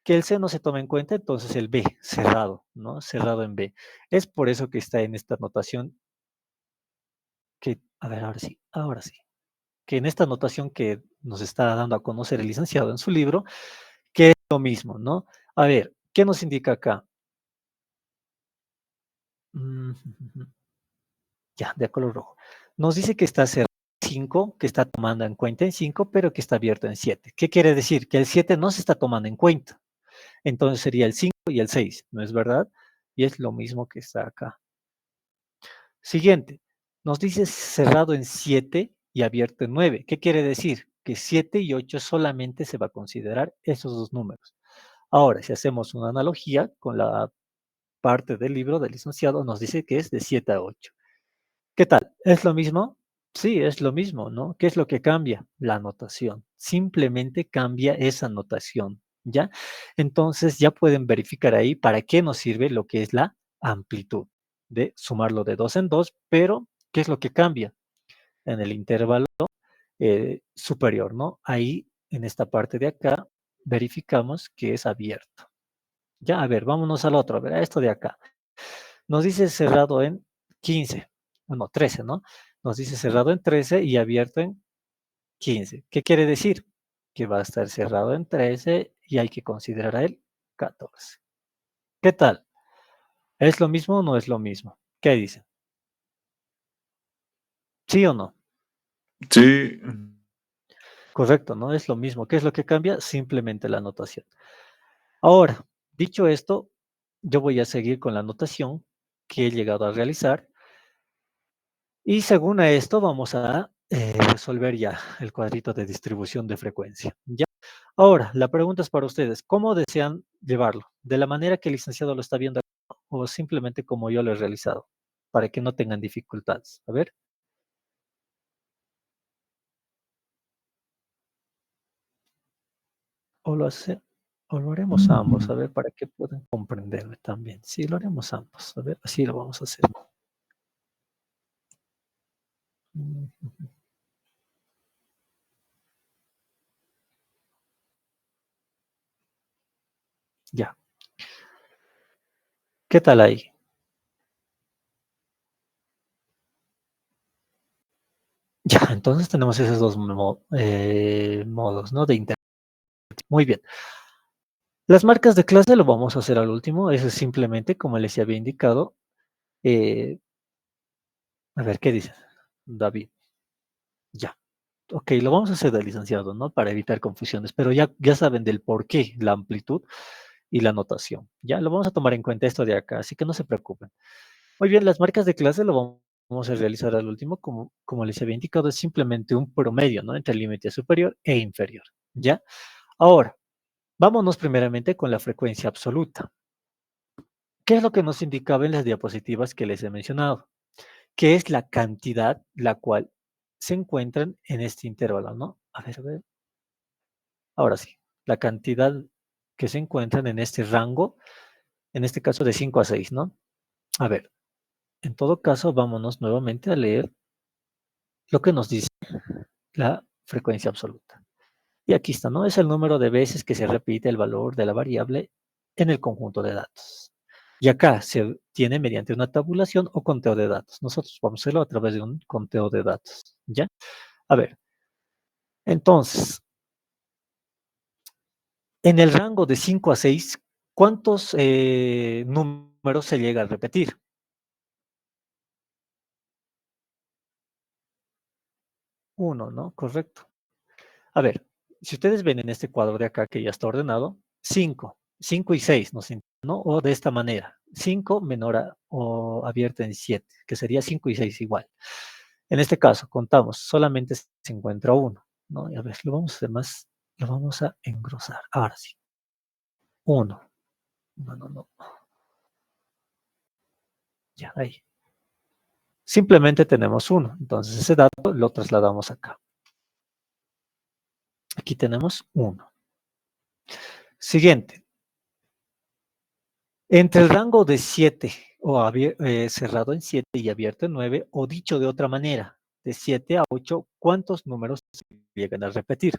Que el C no se toma en cuenta, entonces el B, cerrado, ¿no? Cerrado en B. Es por eso que está en esta notación que, a ver, ahora sí, que en esta notación que nos está dando a conocer el licenciado en su libro, que es lo mismo, ¿no? A ver, ¿qué nos indica acá? Mm, Ya, de color rojo. Nos dice que está cerrado en 5, que está tomando en cuenta en 5, pero que está abierto en 7. ¿Qué quiere decir? Que el 7 no se está tomando en cuenta. Entonces sería el 5 y el 6, ¿no es verdad? Y es lo mismo que está acá. Siguiente, nos dice cerrado en 7 y abierto en 9. ¿Qué quiere decir? Que 7 y 8 solamente se va a considerar esos dos números. Ahora, si hacemos una analogía con la parte del libro del licenciado, nos dice que es de 7 a 8. ¿Qué tal? ¿Es lo mismo? Sí, es lo mismo, ¿no? ¿Qué es lo que cambia? La notación. Simplemente cambia esa notación, ¿ya? Entonces ya pueden verificar ahí para qué nos sirve lo que es la amplitud de sumarlo de dos en dos, pero ¿qué es lo que cambia? En el intervalo superior, ¿no? Ahí, en esta parte de acá, verificamos que es abierto. Ya, a ver, vámonos al otro, a ver, a esto de acá. Nos dice cerrado en 15, bueno, 13, ¿no? Nos dice cerrado en 13 y abierto en 15. ¿Qué quiere decir? Que va a estar cerrado en 13 y hay que considerar a él 14. ¿Qué tal? ¿Es lo mismo o no es lo mismo? ¿Qué dicen? ¿Sí o no? Sí. Correcto, ¿no? Es lo mismo. ¿Qué es lo que cambia? Simplemente la notación. Ahora, dicho esto, yo voy a seguir con la notación que he llegado a realizar. Y según a esto vamos a resolver ya el cuadrito de distribución de frecuencia. ¿Ya? Ahora, la pregunta es para ustedes. ¿Cómo desean llevarlo? ¿De la manera que el licenciado lo está viendo o simplemente como yo lo he realizado? Para que no tengan dificultades. A ver. O lo hace, o lo haremos ambos. A ver, para que puedan comprenderme también. Sí, lo haremos ambos. A ver, así lo vamos a hacer. Ya. ¿Qué tal ahí? Ya, entonces tenemos esos dos modos, ¿no? De internet. Muy bien. Las marcas de clase lo vamos a hacer al último. Eso es simplemente, como les había indicado. eh, a ver, ¿qué dice David? Ya. Ok, lo vamos a hacer de licenciado, ¿no? Para evitar confusiones, pero ya saben del por qué, la amplitud y la notación. Ya lo vamos a tomar en cuenta esto de acá, así que no se preocupen. Muy bien, las marcas de clase lo vamos a realizar al último, como les había indicado, es simplemente un promedio, ¿no? Entre el límite superior e inferior, ¿ya? Ahora, vámonos primeramente con la frecuencia absoluta. ¿Qué es lo que nos indicaba en las diapositivas que les he mencionado? Que es la cantidad la cual se encuentran en este intervalo, ¿no? A ver, ahora sí, la cantidad que se encuentran en este rango, en este caso de 5 a 6, ¿no? A ver, en todo caso, vámonos nuevamente a leer lo que nos dice la frecuencia absoluta. Y aquí está, ¿no? Es el número de veces que se repite el valor de la variable en el conjunto de datos. Y acá se tiene mediante una tabulación o conteo de datos. Nosotros vamos a hacerlo a través de un conteo de datos, ¿ya? A ver, entonces, en el rango de 5 a 6, ¿cuántos números se llega a repetir? Uno, ¿no? Correcto. A ver, si ustedes ven en este cuadro de acá que ya está ordenado, 5 y 6, ¿no? O de esta manera, 5 menor o abierta en 7, que sería 5 y 6 igual. En este caso, contamos, solamente se encuentra uno, ¿no? Y a ver, lo vamos a hacer más, lo vamos a engrosar. Ahora sí. Uno. No. Ya, ahí. Simplemente tenemos uno. Entonces, ese dato lo trasladamos acá. Aquí tenemos uno. Siguiente. Entre el rango de 7 o cerrado en 7 y abierto en 9, o dicho de otra manera, de 7 a 8, ¿cuántos números se llegan a repetir?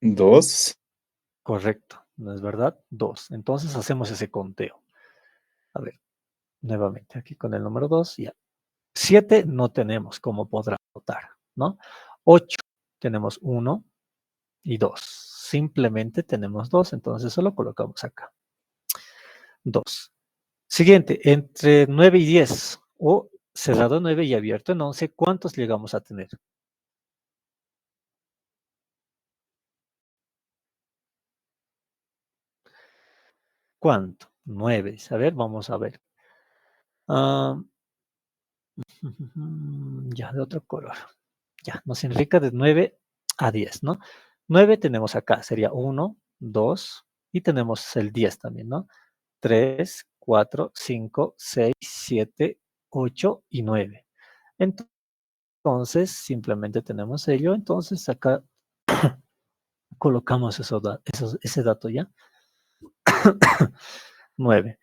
Dos. Correcto, ¿no es verdad? 2. Entonces hacemos ese conteo. A ver, nuevamente aquí con el número 2, ya. 7 no tenemos, como podrán notar, ¿no? 8 tenemos 1 y 2. Simplemente tenemos 2, entonces solo colocamos acá. 2. Siguiente, entre 9 y 10, o cerrado en 9 y abierto en 11, ¿cuántos llegamos a tener? ¿Cuánto? 9. A ver, vamos a ver. Ah, ya, de otro color. Ya, nos indica de 9 a 10, ¿no? 9 tenemos acá, sería 1, 2, y tenemos el 10 también, ¿no? 3, 4, 5, 6, 7, 8 y 9. Entonces, simplemente tenemos ello. Entonces, acá colocamos ese dato ya. 9.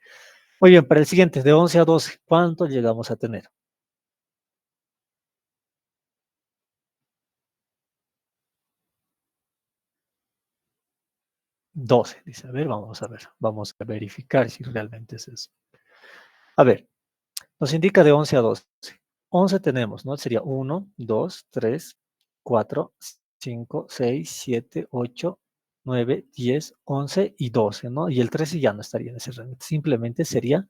Muy bien, para el siguiente, de 11 a 12, ¿cuánto llegamos a tener? 12, dice. A ver, vamos a verificar si realmente es eso. A ver, nos indica de 11 a 12. 11 tenemos, ¿no? Sería 1, 2, 3, 4, 5, 6, 7, 8, 9, 10, 11 y 12, ¿no? Y el 13 ya no estaría en ese rango, simplemente sería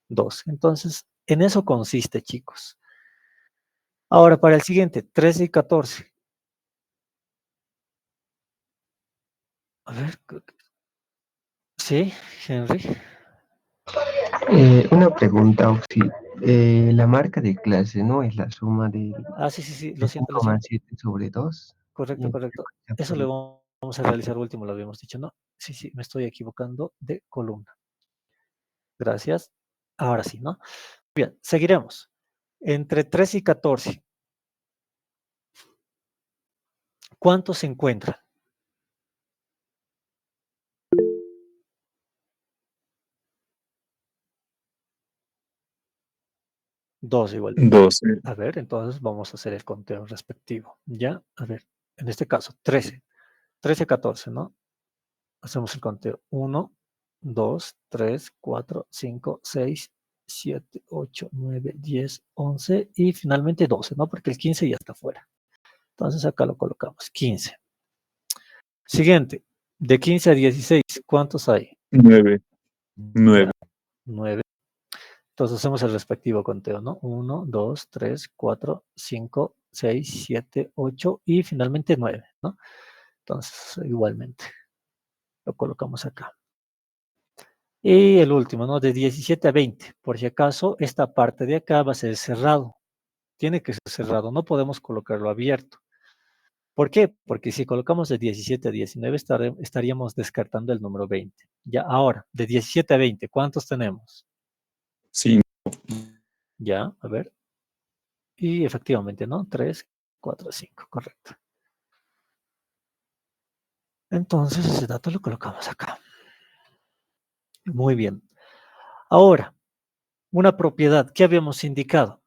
2. Entonces, en eso consiste, chicos. Ahora, para el siguiente, 13 y 14. A ver, sí, Henry. Una pregunta, Oxy. La marca de clase no es la suma Sí, de lo siento, 5 más 7 sobre 2. correcto, Y correcto. frecuencia Eso le absoluta. vamos a realizar último, lo habíamos dicho, ¿no? Sí, me estoy equivocando de columna. Gracias. Ahora sí, ¿no? Bien, seguiremos. Entre 13 y 14, ¿cuántos se encuentran? 2 igualmente. 12. A ver, entonces vamos a hacer el conteo respectivo. Ya, a ver, en este caso, 13. 13 a 14, ¿no? Hacemos el conteo. 1, 2, 3, 4, 5, 6, 7, 8, 9, 10, 11 y finalmente 12, ¿no? Porque el 15 ya está fuera. Entonces acá lo colocamos, 15. Siguiente, de 15 a 16, ¿cuántos hay? 9. 9. Ya, 9. Entonces hacemos el respectivo conteo, ¿no? 1, 2, 3, 4, 5, 6, 7, 8 y finalmente 9, ¿no? Entonces, igualmente, lo colocamos acá. Y el último, ¿no? De 17 a 20. Por si acaso, esta parte de acá va a ser cerrado. Tiene que ser cerrado, no podemos colocarlo abierto. ¿Por qué? Porque si colocamos de 17 a 19 estaríamos descartando el número 20. Ya, ahora, de 17 a 20, ¿cuántos tenemos? 5. Ya, a ver. Y efectivamente, ¿no? 3, 4, 5, correcto. Entonces, ese dato lo colocamos acá. Muy bien. Ahora, una propiedad que habíamos indicado,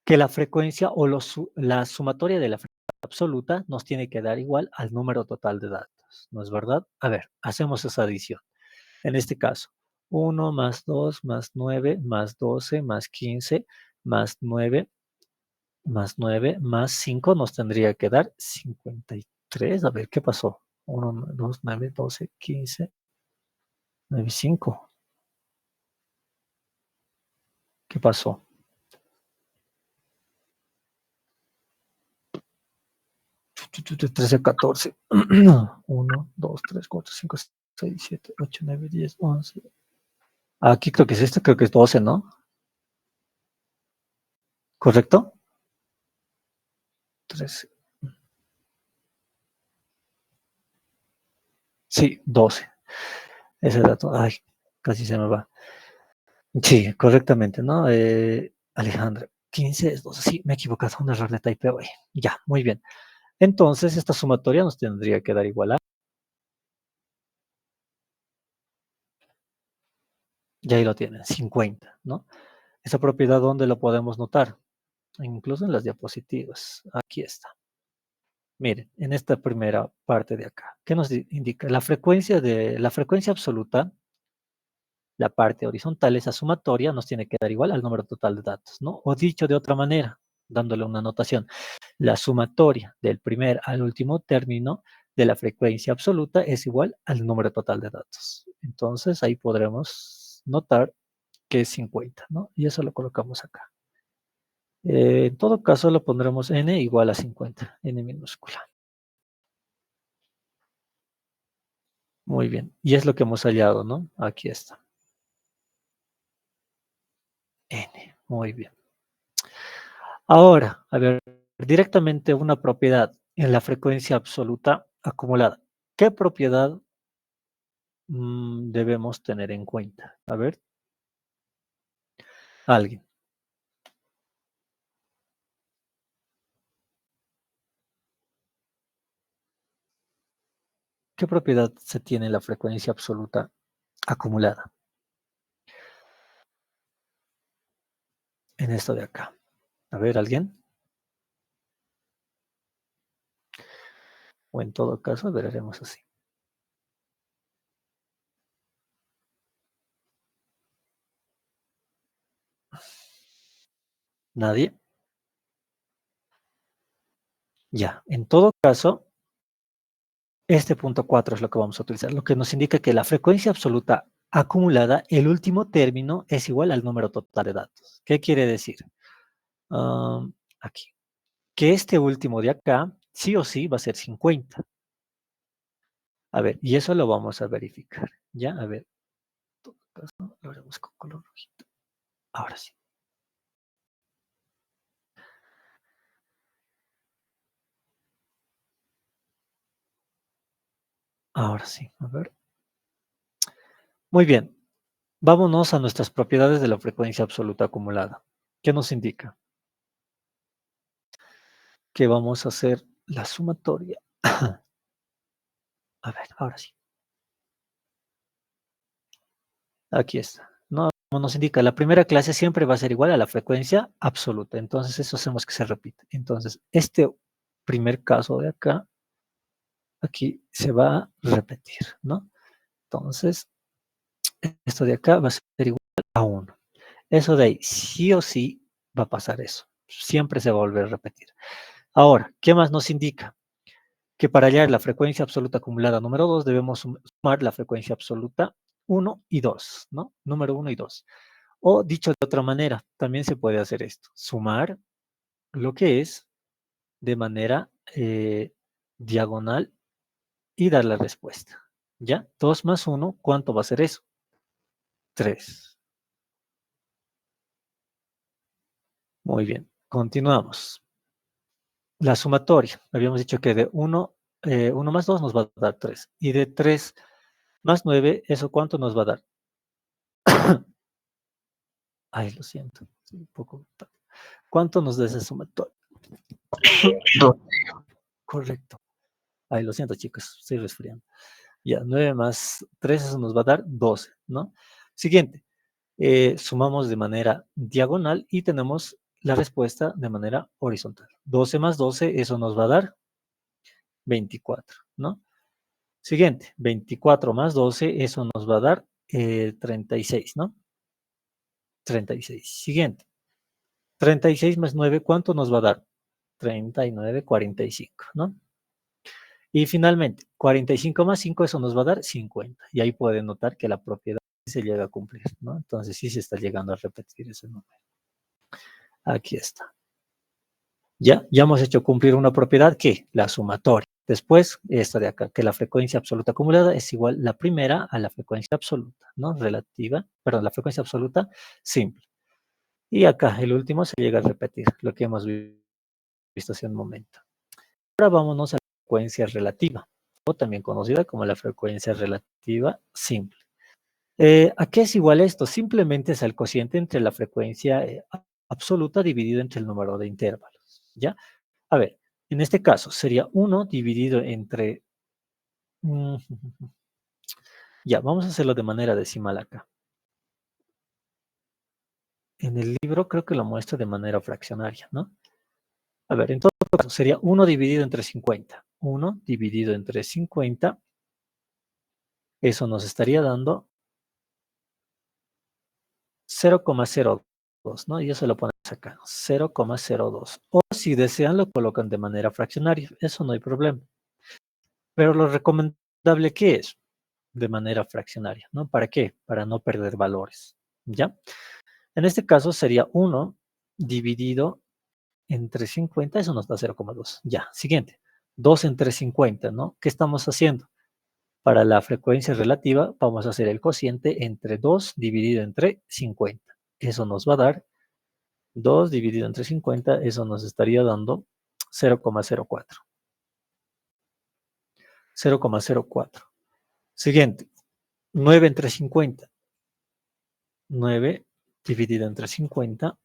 que la frecuencia o la sumatoria de la frecuencia absoluta nos tiene que dar igual al número total de datos, ¿no es verdad? A ver, hacemos esa adición. En este caso, 1 más 2 más 9 más 12 más 15 más 9 más 9 más 5 nos tendría que dar 53. A ver, ¿qué pasó? 1, 2, 9, 12, 15, 9, 5. ¿Qué pasó? 13, 14. 1, 2, 3, 4, 5, 6, 7, 8, 9, 10, 11. Aquí creo que es este, creo que es 12, ¿no? ¿Correcto? 13. Sí, 12. Ese dato, casi se me va. Sí, correctamente, ¿no? Alejandra, 15 es 12. Sí, me he equivocado. Un error de typeo ahí. Ya, muy bien. Entonces, esta sumatoria nos tendría que dar igual a... Y ahí lo tienen, 50, ¿no? Esa propiedad, ¿dónde lo podemos notar? Incluso en las diapositivas. Aquí está. Miren, en esta primera parte de acá. ¿Qué nos indica? La frecuencia absoluta, la parte horizontal, esa sumatoria, nos tiene que dar igual al número total de datos, ¿no? O dicho de otra manera, dándole una notación, la sumatoria del primer al último término de la frecuencia absoluta es igual al número total de datos. Entonces, ahí podremos notar que es 50, ¿no? Y eso lo colocamos acá. En todo caso, lo pondremos n igual a 50, n minúscula. Muy bien. Y es lo que hemos hallado, ¿no? Aquí está. N. Muy bien. Ahora, a ver, directamente una propiedad en la frecuencia absoluta acumulada. ¿Qué propiedad debemos tener en cuenta? A ver. Alguien. ¿Qué propiedad se tiene en la frecuencia absoluta acumulada? En esto de acá. A ver, ¿alguien? O en todo caso, veremos así. ¿Nadie? Ya, en todo caso, este punto 4 es lo que vamos a utilizar, lo que nos indica que la frecuencia absoluta acumulada, el último término es igual al número total de datos. ¿Qué quiere decir? Aquí. Que este último de acá, sí o sí, va a ser 50. A ver, y eso lo vamos a verificar. Ya, a ver. En todo caso, lo haremos con color rojito. Ahora sí. Ahora sí, a ver. Muy bien. Vámonos a nuestras propiedades de la frecuencia absoluta acumulada. ¿Qué nos indica? Que vamos a hacer la sumatoria. A ver, ahora sí. Aquí está. No, como nos indica, la primera clase siempre va a ser igual a la frecuencia absoluta. Entonces, eso hacemos que se repita. Entonces, este primer caso de acá, aquí se va a repetir, ¿no? Entonces, esto de acá va a ser igual a 1. Eso de ahí, sí o sí, va a pasar eso. Siempre se va a volver a repetir. Ahora, ¿qué más nos indica? Que para hallar la frecuencia absoluta acumulada número 2, debemos sumar la frecuencia absoluta 1 y 2, ¿no? Número 1 y 2. O dicho de otra manera, también se puede hacer esto. Sumar lo que es de manera diagonal y dar la respuesta. ¿Ya? 2 más 1, ¿cuánto va a ser eso? 3. Muy bien, continuamos. La sumatoria. Habíamos dicho que de 1 más 2 nos va a dar 3. Y de 3 más 9, ¿eso cuánto nos va a dar? Ay, lo siento. Un poco. ¿Cuánto nos da esa sumatoria? 2. Correcto. Ay, lo siento, chicos. Estoy resfriando. Ya, 9 más 3, eso nos va a dar 12, ¿no? Siguiente. Sumamos de manera diagonal y tenemos la respuesta de manera horizontal. 12 más 12, eso nos va a dar 24, ¿no? Siguiente, 24 más 12, eso nos va a dar 36, ¿no? 36. Siguiente, 36 más 9, ¿cuánto nos va a dar? 39, 45, ¿no? Y finalmente, 45 más 5, eso nos va a dar 50. Y ahí pueden notar que la propiedad se llega a cumplir, ¿no? Entonces sí se está llegando a repetir ese número. Aquí está. Ya hemos hecho cumplir una propiedad que la sumatoria. Después, esta de acá, que la frecuencia absoluta acumulada es igual la primera a la frecuencia absoluta, ¿no? Relativa, perdón, la frecuencia absoluta simple. Y acá, el último se llega a repetir, lo que hemos visto hace un momento. Ahora vámonos a la frecuencia relativa, o también conocida como la frecuencia relativa simple. ¿A qué es igual esto? Simplemente es el cociente entre la frecuencia absoluta dividido entre el número de intervalos, ¿ya? A ver, en este caso sería 1 dividido entre... Ya, vamos a hacerlo de manera decimal acá. En el libro creo que lo muestra de manera fraccionaria, ¿no? A ver, en todo caso sería 1 dividido entre 50. 1 dividido entre 50. Eso nos estaría dando 0,02, ¿no? Y eso lo ponemos acá, 0,02. O si desean lo colocan de manera fraccionaria, eso no hay problema. Pero lo recomendable, ¿qué es? De manera fraccionaria, ¿no? ¿Para qué? Para no perder valores, ¿ya? En este caso sería 1 dividido entre 50, eso nos da 0,2. Ya, siguiente. 2 entre 50, ¿no? ¿Qué estamos haciendo? Para la frecuencia relativa vamos a hacer el cociente entre 2 dividido entre 50. Eso nos va a dar 2 dividido entre 50, eso nos estaría dando 0,04. 0,04. Siguiente. 9 entre 50. 9 dividido entre 50.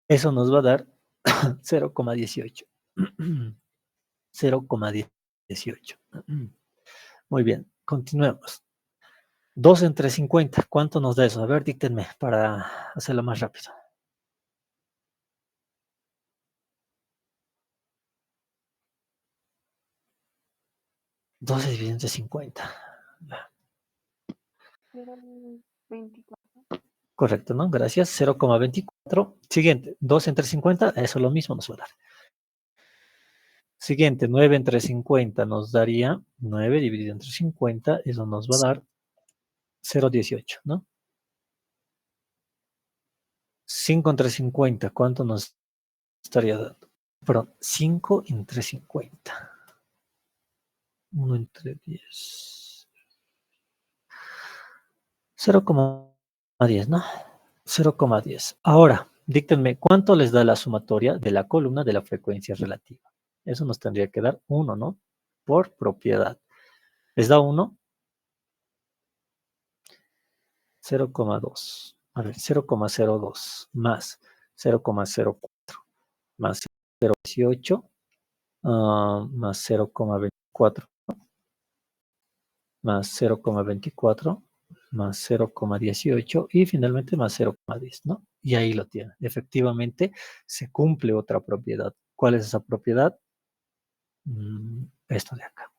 Eso nos va a dar 0,18. 0,18. Muy bien, continuemos. 2 entre 50, ¿cuánto nos da eso? A ver, díctenme para hacerlo más rápido. 12 dividido entre 50. 0,24. Correcto, ¿no? Gracias. 0,24. Siguiente, 2 entre 50, eso lo mismo nos va a dar. Siguiente, 9 entre 50 nos daría 9 dividido entre 50, eso nos va a dar 0,18, ¿no? 5 entre 50, ¿cuánto nos estaría dando? Perdón, 5 entre 50. 1 entre 10. 0,10, ¿no? 0,10. Ahora, díctenme, ¿cuánto les da la sumatoria de la columna de la frecuencia relativa? Eso nos tendría que dar 1, ¿no? Por propiedad. ¿Les da 1? 0,2. A ver, 0,02 más 0,04 más 0,18 más 0,24 más 0,24 más 0,18 y finalmente más 0,10, ¿no? Y ahí lo tienen. Efectivamente, se cumple otra propiedad. ¿Cuál es esa propiedad? Esto de acá.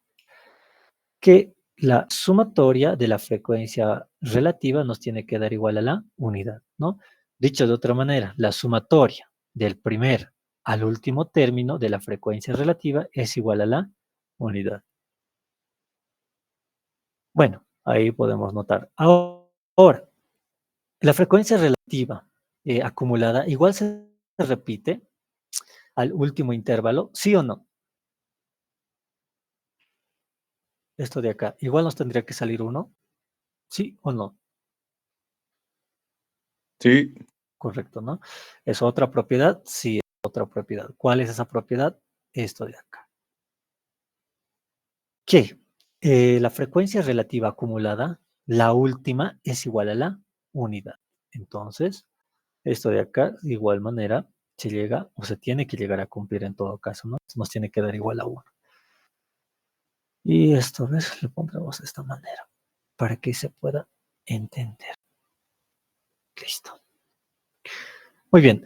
Que la sumatoria de la frecuencia relativa nos tiene que dar igual a la unidad, ¿no? Dicho de otra manera, la sumatoria del primer al último término de la frecuencia relativa es igual a la unidad. Bueno, ahí podemos notar. Ahora, la frecuencia relativa acumulada igual se repite al último intervalo, ¿sí o no? Esto de acá, igual nos tendría que salir 1, ¿sí o no? Sí, Correcto, ¿no? ¿Es otra propiedad? Sí, es otra propiedad. ¿Cuál es esa propiedad? Esto de acá. Que la frecuencia relativa acumulada, la última, es igual a la unidad. Entonces, esto de acá, de igual manera, se llega o se tiene que llegar a cumplir en todo caso, ¿no? Nos tiene que dar igual a 1. Y esto, ¿ves? Lo pondremos de esta manera para que se pueda entender. Listo. Muy bien.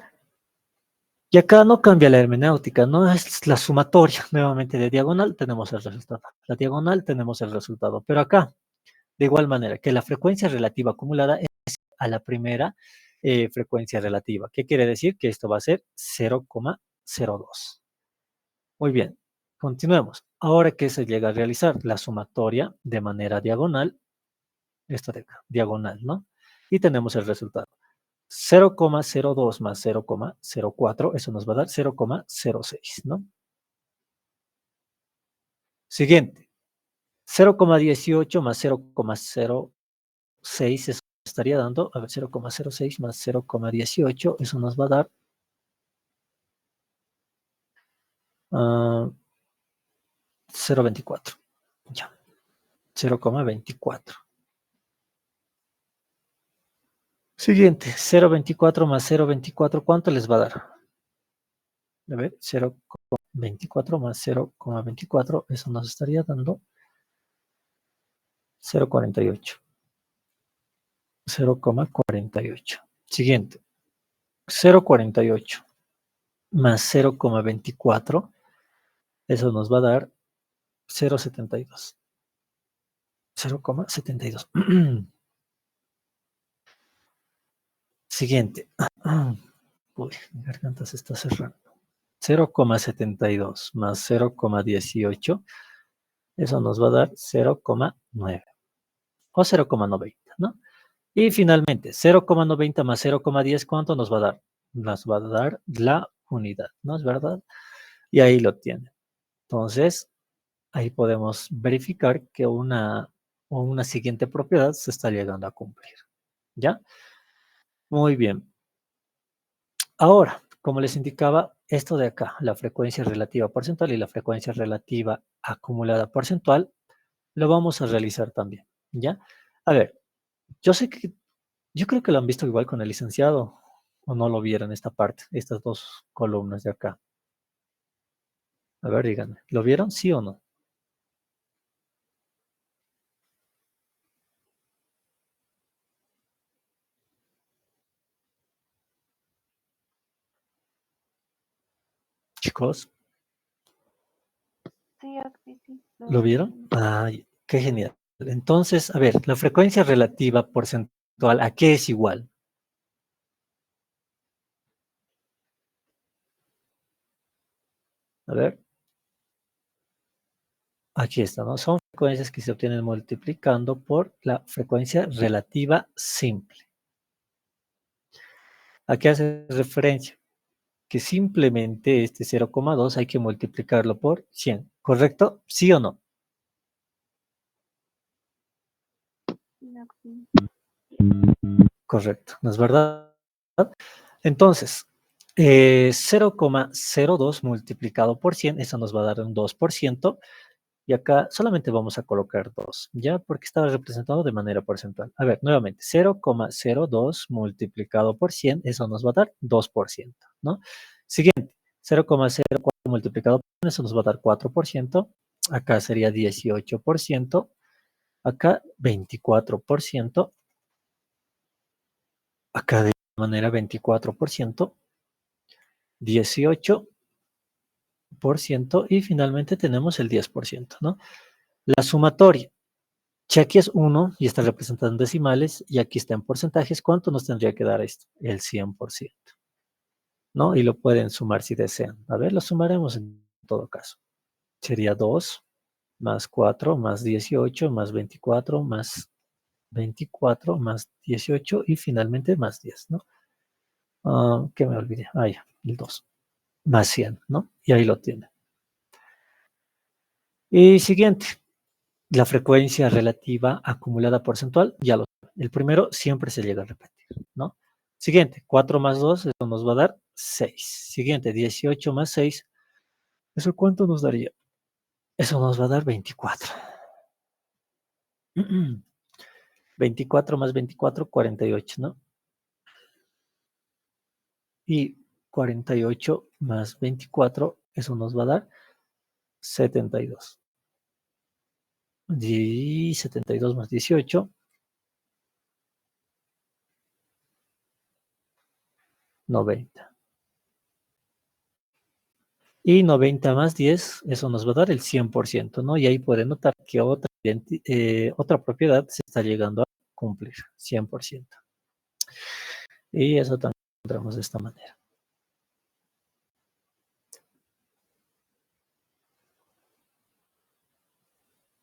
Y acá no cambia la hermenéutica, no es la sumatoria. Nuevamente de diagonal tenemos el resultado. La diagonal tenemos el resultado. Pero acá, de igual manera, que la frecuencia relativa acumulada es a la primera frecuencia relativa. ¿Qué quiere decir? Que esto va a ser 0,02. Muy bien, continuemos. Ahora que se llega a realizar la sumatoria de manera diagonal, esto de acá, diagonal, ¿no? Y tenemos el resultado. 0,02 más 0,04, eso nos va a dar 0,06, ¿no? Siguiente, 0,18 más 0,06, eso estaría dando, a ver, 0,06 más 0,18, eso nos va a dar 0,24, ya, 0,24. Siguiente, 0,24 más 0,24, ¿cuánto les va a dar? A ver, 0,24 más 0,24, eso nos estaría dando 0,48. 0,48. Siguiente, 0,48 más 0,24, eso nos va a dar 0,72. 0,72. Siguiente. Uy, mi garganta se está cerrando. 0,72 más 0,18, eso nos va a dar 0,9 o 0,90, ¿no? Y finalmente, 0,90 más 0,10, ¿cuánto nos va a dar? Nos va a dar la unidad, ¿no es verdad? Y ahí lo tiene. Entonces, ahí podemos verificar que una siguiente propiedad se está llegando a cumplir. ¿Ya? Muy bien. Ahora, como les indicaba, esto de acá, la frecuencia relativa porcentual y la frecuencia relativa acumulada porcentual, lo vamos a realizar también. ¿Ya? A ver, yo creo que lo han visto igual con el licenciado, o no lo vieron esta parte, estas dos columnas de acá. A ver, díganme, ¿lo vieron? ¿Sí o no? Chicos, Sí, Axi, sí. ¿lo vieron? Ay, qué genial. Entonces, a ver, la frecuencia relativa porcentual, ¿a qué es igual? A ver, aquí está, ¿no? Son frecuencias que se obtienen multiplicando por la frecuencia relativa simple. ¿A qué hace referencia? Que simplemente este 0,2 hay que multiplicarlo por 100, ¿correcto? ¿Sí o no? Sí, Axi. Correcto, ¿no es verdad? Entonces, 0,02 multiplicado por 100, eso nos va a dar un 2%, y acá solamente vamos a colocar 2, ¿ya? Porque estaba representado de manera porcentual. A ver, nuevamente, 0,02 multiplicado por 100, eso nos va a dar 2%, ¿no? Siguiente, 0,04 multiplicado por 100, eso nos va a dar 4%, acá sería 18%, acá 24%, acá de manera 24%, 18%, y finalmente tenemos el 10%, ¿no? La sumatoria. Si aquí es 1 y está representado en decimales y aquí está en porcentajes, ¿cuánto nos tendría que dar esto? El 100%, ¿no? Y lo pueden sumar si desean. A ver, lo sumaremos en todo caso. Sería 2 más 4 más 18 más 24 más 24 más 18 y finalmente más 10, ¿no? ¿Qué me olvidé? Ah, ya, el 2 más 100, ¿no? Y ahí lo tiene. Y siguiente, la frecuencia relativa acumulada porcentual, ya lo saben. El primero siempre se llega a repetir, ¿no? Siguiente, 4 más 2, eso nos va a dar 6. Siguiente, 18 más 6, ¿eso cuánto nos daría? Eso nos va a dar 24. 24 más 24, 48, ¿no? Y 48 más 24, eso nos va a dar 72. Y 72 más 18, 90. Y 90 más 10, eso nos va a dar el 100%, ¿no? Y ahí pueden notar que otra propiedad se está llegando a cumplir, 100%. Y eso también lo encontramos de esta manera.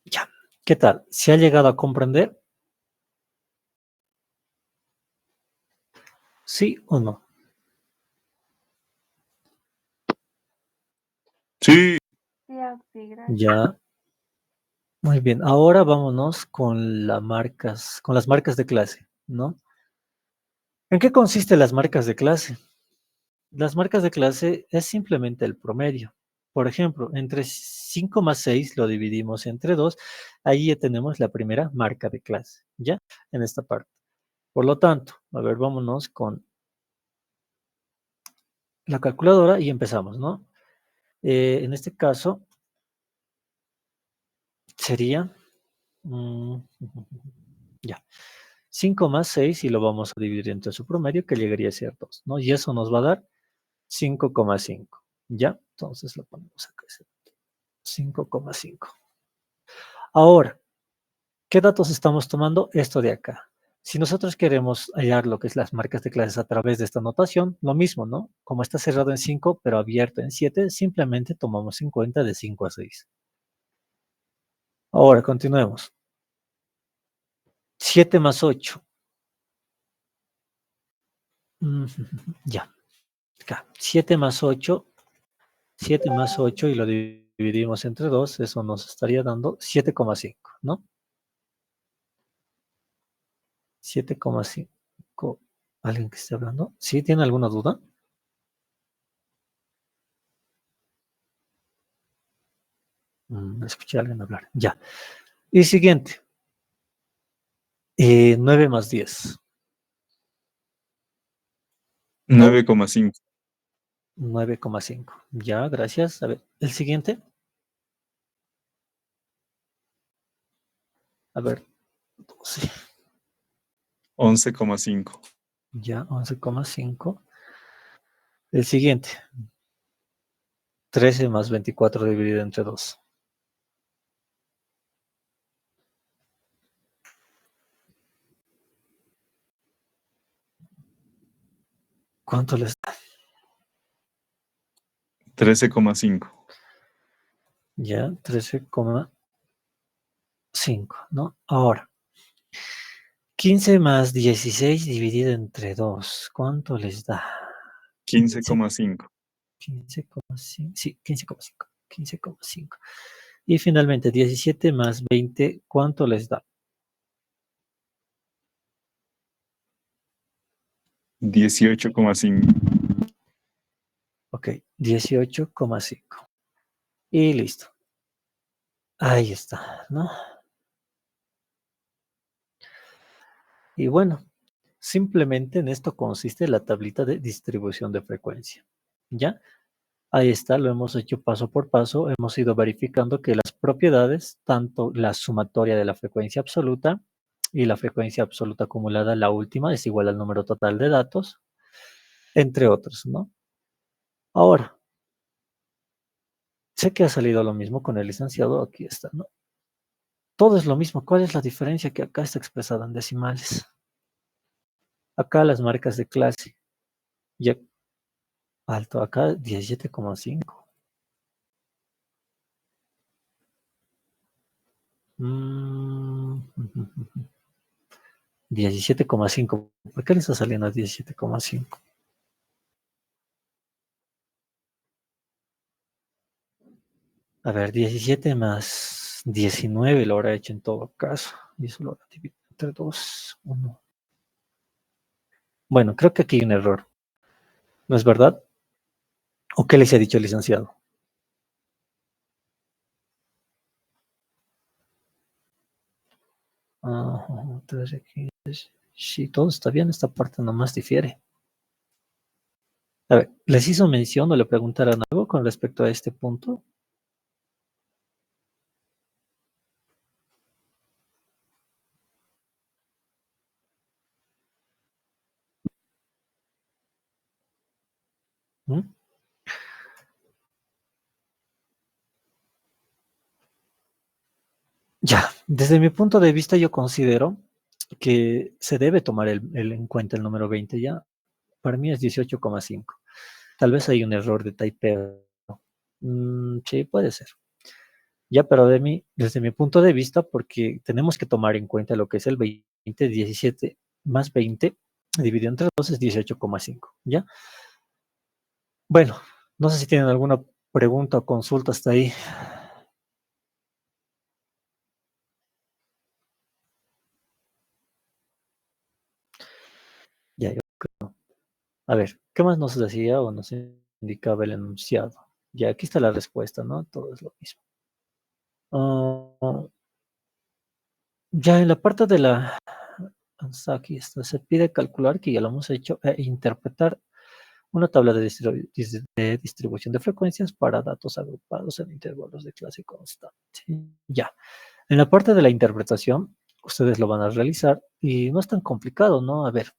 Ya, ¿qué tal? ¿Se ha llegado a comprender? ¿Sí o no? Sí, Sí, Axi, gracias. Ya, muy bien. Ahora vámonos con las marcas de clase, ¿no? ¿En qué consisten las marcas de clase? Las marcas de clase es simplemente el promedio. Por ejemplo, entre 5 más 6 lo dividimos entre 2. Ahí ya tenemos la primera marca de clase, ¿ya? En esta parte. Por lo tanto, a ver, vámonos con la calculadora y empezamos, ¿no? En este caso sería, ya, 5 más 6 y lo vamos a dividir entre su promedio, que llegaría a ser 2, ¿no? Y eso nos va a dar 5,5, ¿ya? Entonces lo ponemos acá, 5,5. Ahora, ¿qué datos estamos tomando? Esto de acá. Si nosotros queremos hallar lo que es las marcas de clases a través de esta notación, lo mismo, ¿no? Como está cerrado en 5, pero abierto en 7, simplemente tomamos en cuenta de 5 a 6. Ahora, continuemos. 7 más 8. Ya. Acá. 7 más 8. 7 más 8 y lo dividimos entre 2. Eso nos estaría dando 7,5, ¿no? 7,5. ¿Alguien que esté hablando? ¿Sí? ¿Tiene alguna duda? Escuché a alguien hablar. Ya. Y siguiente. 9 más 10. 9,5. 9,5. Ya, gracias. A ver, el siguiente. A ver, 12. 11,5. Ya, 11,5. El siguiente. 13 más 24 dividido entre 2. ¿Cuánto les da? 13,5. Ya, 13,5, ¿no? Ahora, 15 más 16 dividido entre 2. ¿Cuánto les da? 15,5. 15,5. Sí, 15,5. 15,5. Y finalmente, 17 más 20, ¿cuánto les da? 18,5. Ok, 18,5. Y listo. Ahí está, ¿no? Y bueno, simplemente en esto consiste la tablita de distribución de frecuencia. ¿Ya? Ahí está, lo hemos hecho paso por paso. Hemos ido verificando que las propiedades, tanto la sumatoria de la frecuencia absoluta y la frecuencia absoluta acumulada, la última, es igual al número total de datos, entre otros, ¿no? Ahora, sé que ha salido lo mismo con el licenciado, aquí está, ¿no? Todo es lo mismo. ¿Cuál es la diferencia? Que acá está expresada en decimales. Acá las marcas de clase. Ya alto, acá 17,5. 17,5. ¿Por qué le está saliendo a 17,5? A ver, 17 más 19 lo habrá hecho en todo caso. Y eso lo habrá dividido entre 2, 1. Bueno, creo que aquí hay un error. ¿No es verdad? ¿O qué les ha dicho el licenciado? Ajá, 13, 15. Sí, todo está bien. Esta parte nomás difiere. A ver, ¿les hizo mención o le preguntaron algo con respecto a este punto? ¿Mm? Ya, desde mi punto de vista yo considero que se debe tomar en cuenta el número 20 ya. Para mí es 18,5. Tal vez hay un error de typeo. Sí, puede ser. Ya, pero desde mi punto de vista, porque tenemos que tomar en cuenta lo que es el 20, 17 más 20 dividido entre 2 es 18,5. ¿Ya? Bueno, no sé si tienen alguna pregunta o consulta hasta ahí. Ya, yo creo. A ver, ¿qué más nos decía o nos indicaba el enunciado? Ya, aquí está la respuesta, ¿no? Todo es lo mismo. Ya en la parte de la Aquí está. Se pide calcular, que ya lo hemos hecho, e interpretar una tabla de distribución de frecuencias para datos agrupados en intervalos de clase constante. Ya. En la parte de la interpretación, ustedes lo van a realizar y no es tan complicado, ¿no? A ver,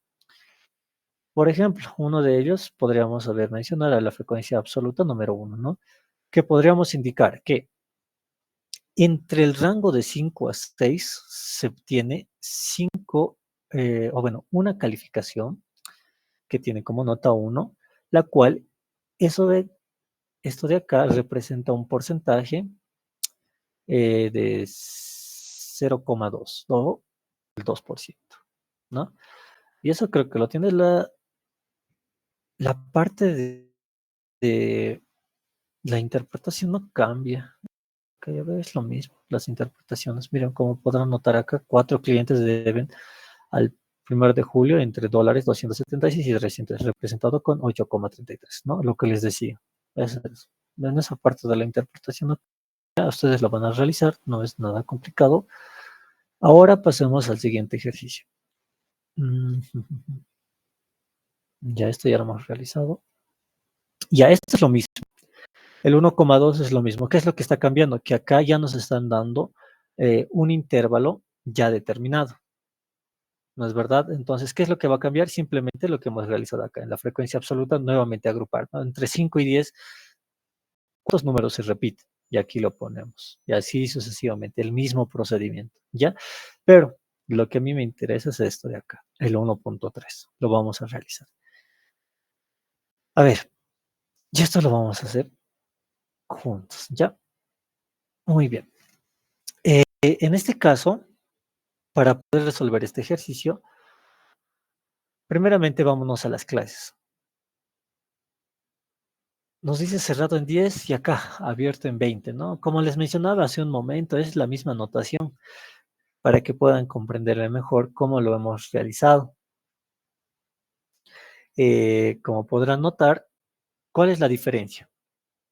por ejemplo, uno de ellos podríamos mencionar a la frecuencia absoluta número 1, ¿no? Que podríamos indicar que entre el rango de 5 a 6 se obtiene 5, una calificación que tiene como nota 1, la cual eso de, esto de acá representa un porcentaje de 0,2 o el 2%, ¿no? Y eso creo que lo tiene la parte de la interpretación no cambia. Cada vez es lo mismo, las interpretaciones. Miren, como podrán notar acá, 4 clientes deben al 1 de julio entre dólares 276 y 300, representado con 8,33, ¿no? Lo que les decía. En esa parte de la interpretación, ¿no? Ya ustedes lo van a realizar, no es nada complicado. Ahora pasemos al siguiente ejercicio. Ya esto ya lo hemos realizado. Ya esto es lo mismo. El 1,2 es lo mismo. ¿Qué es lo que está cambiando? Que acá ya nos están dando un intervalo ya determinado. ¿No es verdad? Entonces, ¿qué es lo que va a cambiar? Simplemente lo que hemos realizado acá. En la frecuencia absoluta, nuevamente agrupar, ¿no? Entre 5 y 10, ¿cuántos números se repiten? Y aquí lo ponemos. Y así sucesivamente, el mismo procedimiento, ¿ya? Pero lo que a mí me interesa es esto de acá, el 1,3. Lo vamos a realizar. A ver, y esto lo vamos a hacer juntos, ¿ya? Muy bien. En este caso, para poder resolver este ejercicio, primeramente vámonos a las clases. Nos dice cerrado en 10 y acá abierto en 20, ¿no? Como les mencionaba hace un momento, es la misma notación para que puedan comprenderme mejor cómo lo hemos realizado. Como podrán notar, ¿cuál es la diferencia?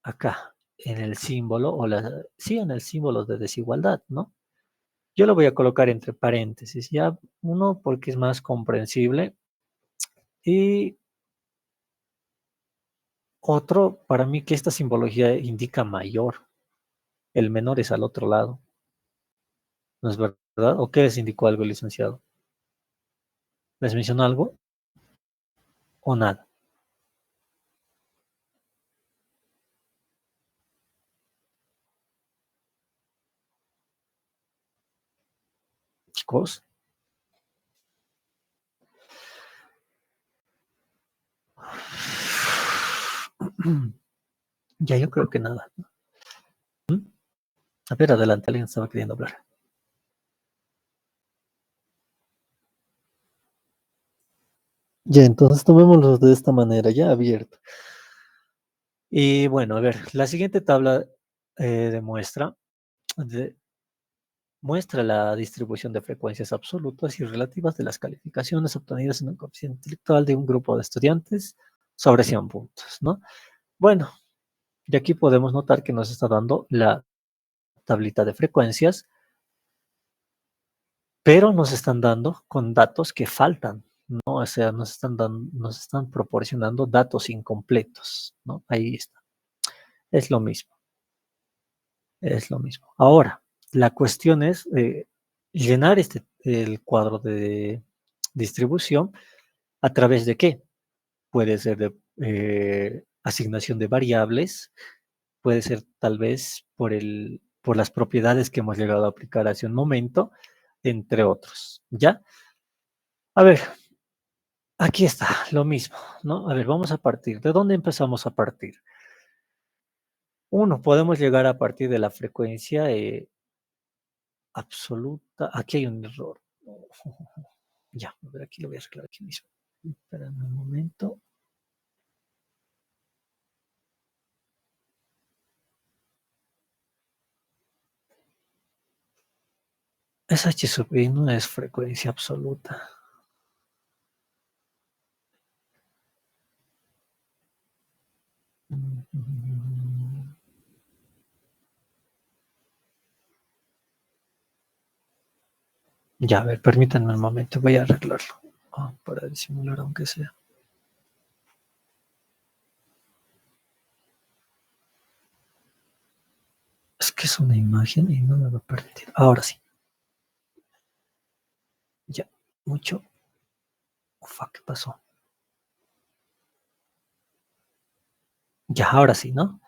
Acá, en el símbolo, sí, en el símbolo de desigualdad, ¿no? Yo lo voy a colocar entre paréntesis, ya, uno porque es más comprensible y otro para mí que esta simbología indica mayor, el menor es al otro lado, ¿no es verdad? ¿O qué les indicó algo el licenciado? ¿Les mencionó algo o nada? Chicos. Ya, yo creo que nada. A ver, adelante, alguien estaba queriendo hablar. Ya, entonces tomémoslo de esta manera, ya abierto. Y bueno, a ver, la siguiente tabla muestra la distribución de frecuencias absolutas y relativas de las calificaciones obtenidas en un coeficiente intelectual de un grupo de estudiantes sobre 100 puntos, ¿no? Bueno, y aquí podemos notar que nos está dando la tablita de frecuencias, pero nos están dando con datos que faltan, ¿no? O sea, nos están proporcionando datos incompletos, ¿no? Ahí está. Es lo mismo, es lo mismo. Ahora, la cuestión es llenar el cuadro de distribución a través de qué. Puede ser de asignación de variables, puede ser tal vez por las propiedades que hemos llegado a aplicar hace un momento, entre otros, ¿ya? A ver, aquí está, lo mismo, ¿no? A ver, vamos a partir. ¿De dónde empezamos a partir? Uno, podemos llegar a partir de la frecuencia absoluta. Aquí hay un error. Ya, a ver, aquí lo voy a arreglar aquí mismo. Espérame un momento. Esa H sub I no es frecuencia absoluta. Ya, a ver, permítanme un momento, voy a arreglarlo. Para disimular aunque sea. Es que es una imagen y no me va a permitir. Ahora sí. Ya, mucho. Ufa, ¿qué pasó? Ya, ahora sí, ¿no?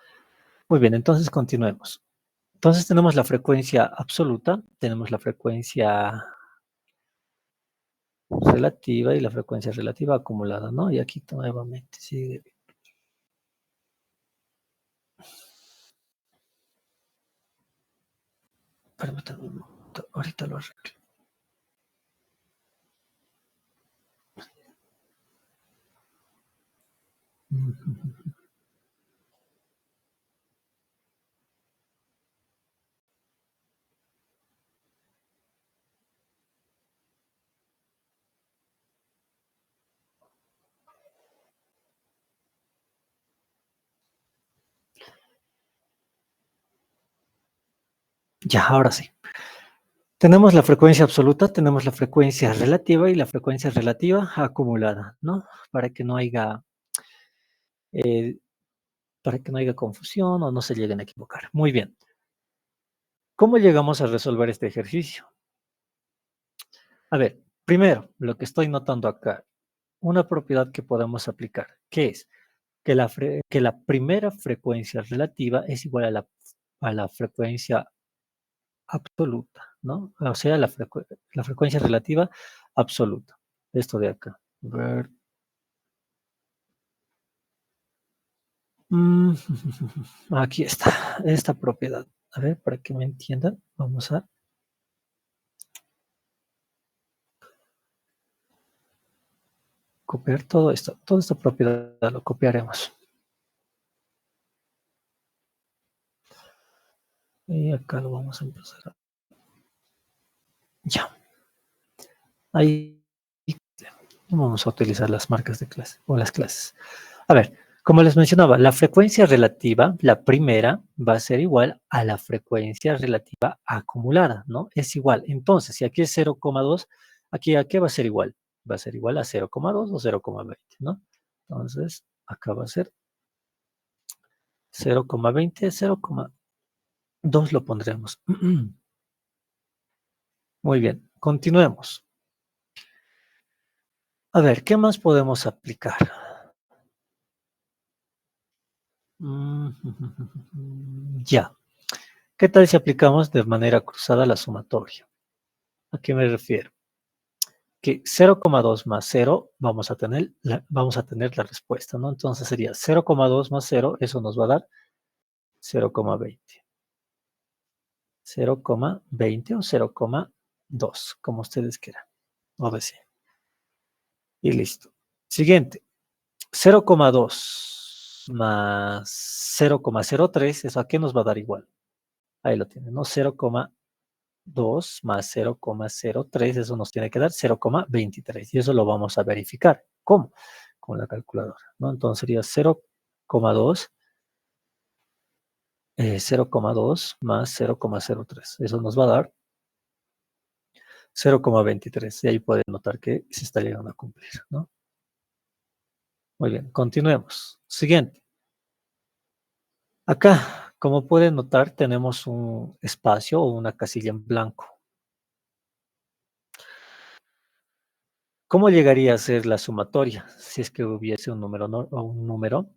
Muy bien, entonces continuemos. Entonces tenemos la frecuencia absoluta, tenemos la frecuencia relativa y la frecuencia relativa acumulada, ¿no? Y aquí nuevamente sigue. Permítanme un momento, ahorita lo arreglo. Ya, ahora sí. Tenemos la frecuencia absoluta, tenemos la frecuencia relativa y la frecuencia relativa acumulada, ¿no? Para que no haya, confusión o no se lleguen a equivocar. Muy bien. ¿Cómo llegamos a resolver este ejercicio? A ver, primero, lo que estoy notando acá, una propiedad que podemos aplicar, que es que la primera frecuencia relativa es igual a la frecuencia absoluta, ¿no? O sea, la frecuencia relativa absoluta. Esto de acá. A ver. Aquí está, esta propiedad. A ver, para que me entiendan, vamos a copiar todo esto. Toda esta propiedad lo copiaremos. Y acá lo vamos a empezar a... Ya. Ahí vamos a utilizar las marcas de clase o las clases. A ver, como les mencionaba, la frecuencia relativa, la primera, va a ser igual a la frecuencia relativa acumulada, ¿no? Es igual. Entonces, si aquí es 0,2, aquí a qué va a ser igual? Va a ser igual a 0,2 o 0,20, ¿no? Entonces, acá va a ser 0,20, 0,2 lo pondremos. Muy bien, continuemos. A ver, ¿qué más podemos aplicar? Ya. ¿Qué tal si aplicamos de manera cruzada la sumatoria? ¿A qué me refiero? Que 0,2 más 0 vamos a tener la respuesta, ¿no? Entonces sería 0,2 más 0, eso nos va a dar 0,20. 0,20 o 0,2, como ustedes quieran, o decir. Y listo. Siguiente. 0,2 más 0,03, ¿eso a qué nos va a dar igual? Ahí lo tienen, ¿no? 0,2 más 0,03, eso nos tiene que dar 0,23. Y eso lo vamos a verificar. ¿Cómo? Con la calculadora, ¿no? Entonces sería 0,2 más 0,03. Eso nos va a dar 0,23. Y ahí pueden notar que se está llegando a cumplir, ¿no? Muy bien, continuemos. Siguiente. Acá, como pueden notar, tenemos un espacio o una casilla en blanco. ¿Cómo llegaría a ser la sumatoria? Si es que hubiese un número o un número,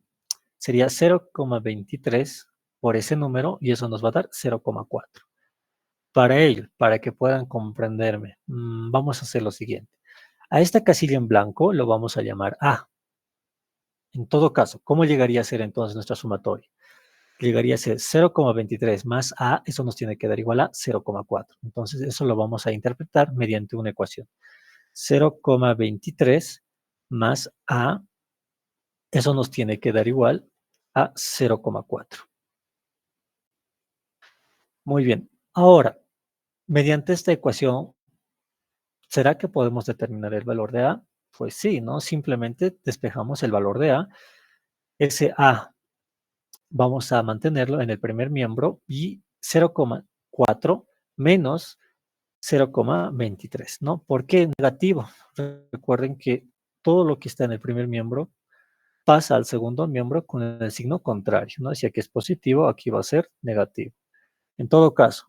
sería 0,23 por ese número y eso nos va a dar 0,4. Para ello, para que puedan comprenderme, vamos a hacer lo siguiente. A esta casilla en blanco lo vamos a llamar A. En todo caso, ¿cómo llegaría a ser entonces nuestra sumatoria? Llegaría a ser 0,23 más A, eso nos tiene que dar igual a 0,4. Entonces, eso lo vamos a interpretar mediante una ecuación. 0,23 más A, eso nos tiene que dar igual a 0,4. Muy bien. Ahora, mediante esta ecuación, ¿será que podemos determinar el valor de A? Pues sí, ¿no? Simplemente despejamos el valor de A. Ese A vamos a mantenerlo en el primer miembro y 0,4 menos 0,23, ¿no? ¿Por qué negativo? Recuerden que todo lo que está en el primer miembro pasa al segundo miembro con el signo contrario, ¿no? Si aquí es positivo, aquí va a ser negativo. En todo caso,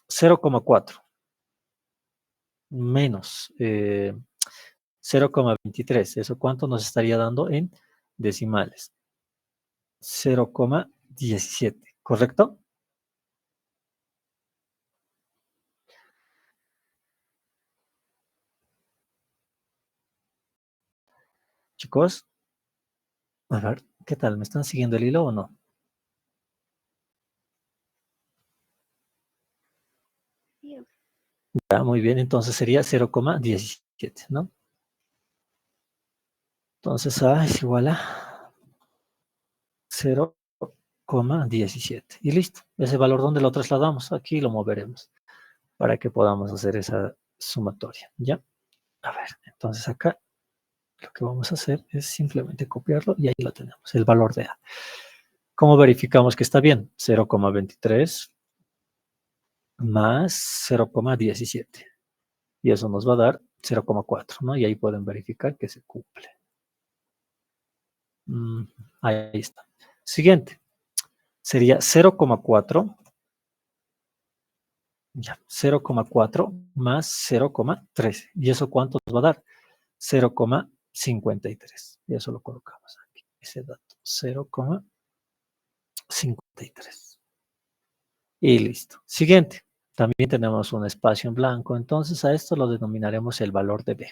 0,4 menos 0,23, ¿eso cuánto nos estaría dando en decimales? 0,17, ¿correcto? Chicos, a ver, ¿qué tal? ¿Me están siguiendo el hilo o no? Ya, muy bien, entonces sería 0,17, ¿no? Entonces A es igual a 0,17 y listo. Ese valor, ¿dónde lo trasladamos? Aquí lo moveremos para que podamos hacer esa sumatoria, ¿ya? A ver, entonces acá lo que vamos a hacer es simplemente copiarlo y ahí lo tenemos, el valor de A. ¿Cómo verificamos que está bien? 0,23 más 0,17. Y eso nos va a dar 0,4, ¿no? Y ahí pueden verificar que se cumple. Ahí está. Siguiente. Sería 0,4. Ya, 0,4 más 0,13. ¿Y eso cuánto nos va a dar? 0,53. Y eso lo colocamos aquí. Ese dato. 0,53. Y listo. Siguiente. También tenemos un espacio en blanco. Entonces a esto lo denominaremos el valor de B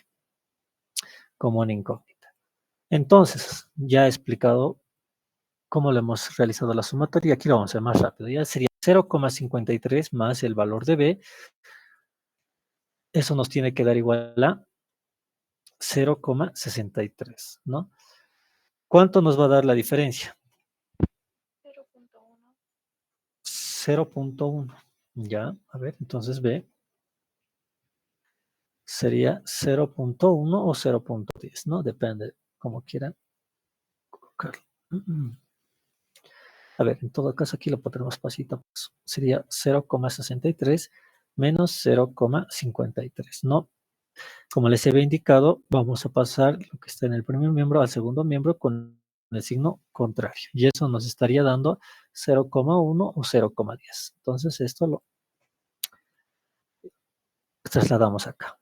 como una incógnita. Entonces, ya he explicado cómo lo hemos realizado la sumatoria. Aquí lo vamos a hacer más rápido. Ya sería 0,53 más el valor de B. Eso nos tiene que dar igual a 0,63, ¿no? ¿Cuánto nos va a dar la diferencia? 0.1. 0,1. Ya, a ver, entonces B sería 0,1 o 0,10, ¿no? Depende, como quieran colocarlo. A ver, en todo caso aquí lo pondremos pasito a paso. Sería 0,63 menos 0,53, ¿no? Como les había indicado, vamos a pasar lo que está en el primer miembro al segundo miembro con el signo contrario. Y eso nos estaría dando 0,1 o 0,10. Entonces esto lo trasladamos acá.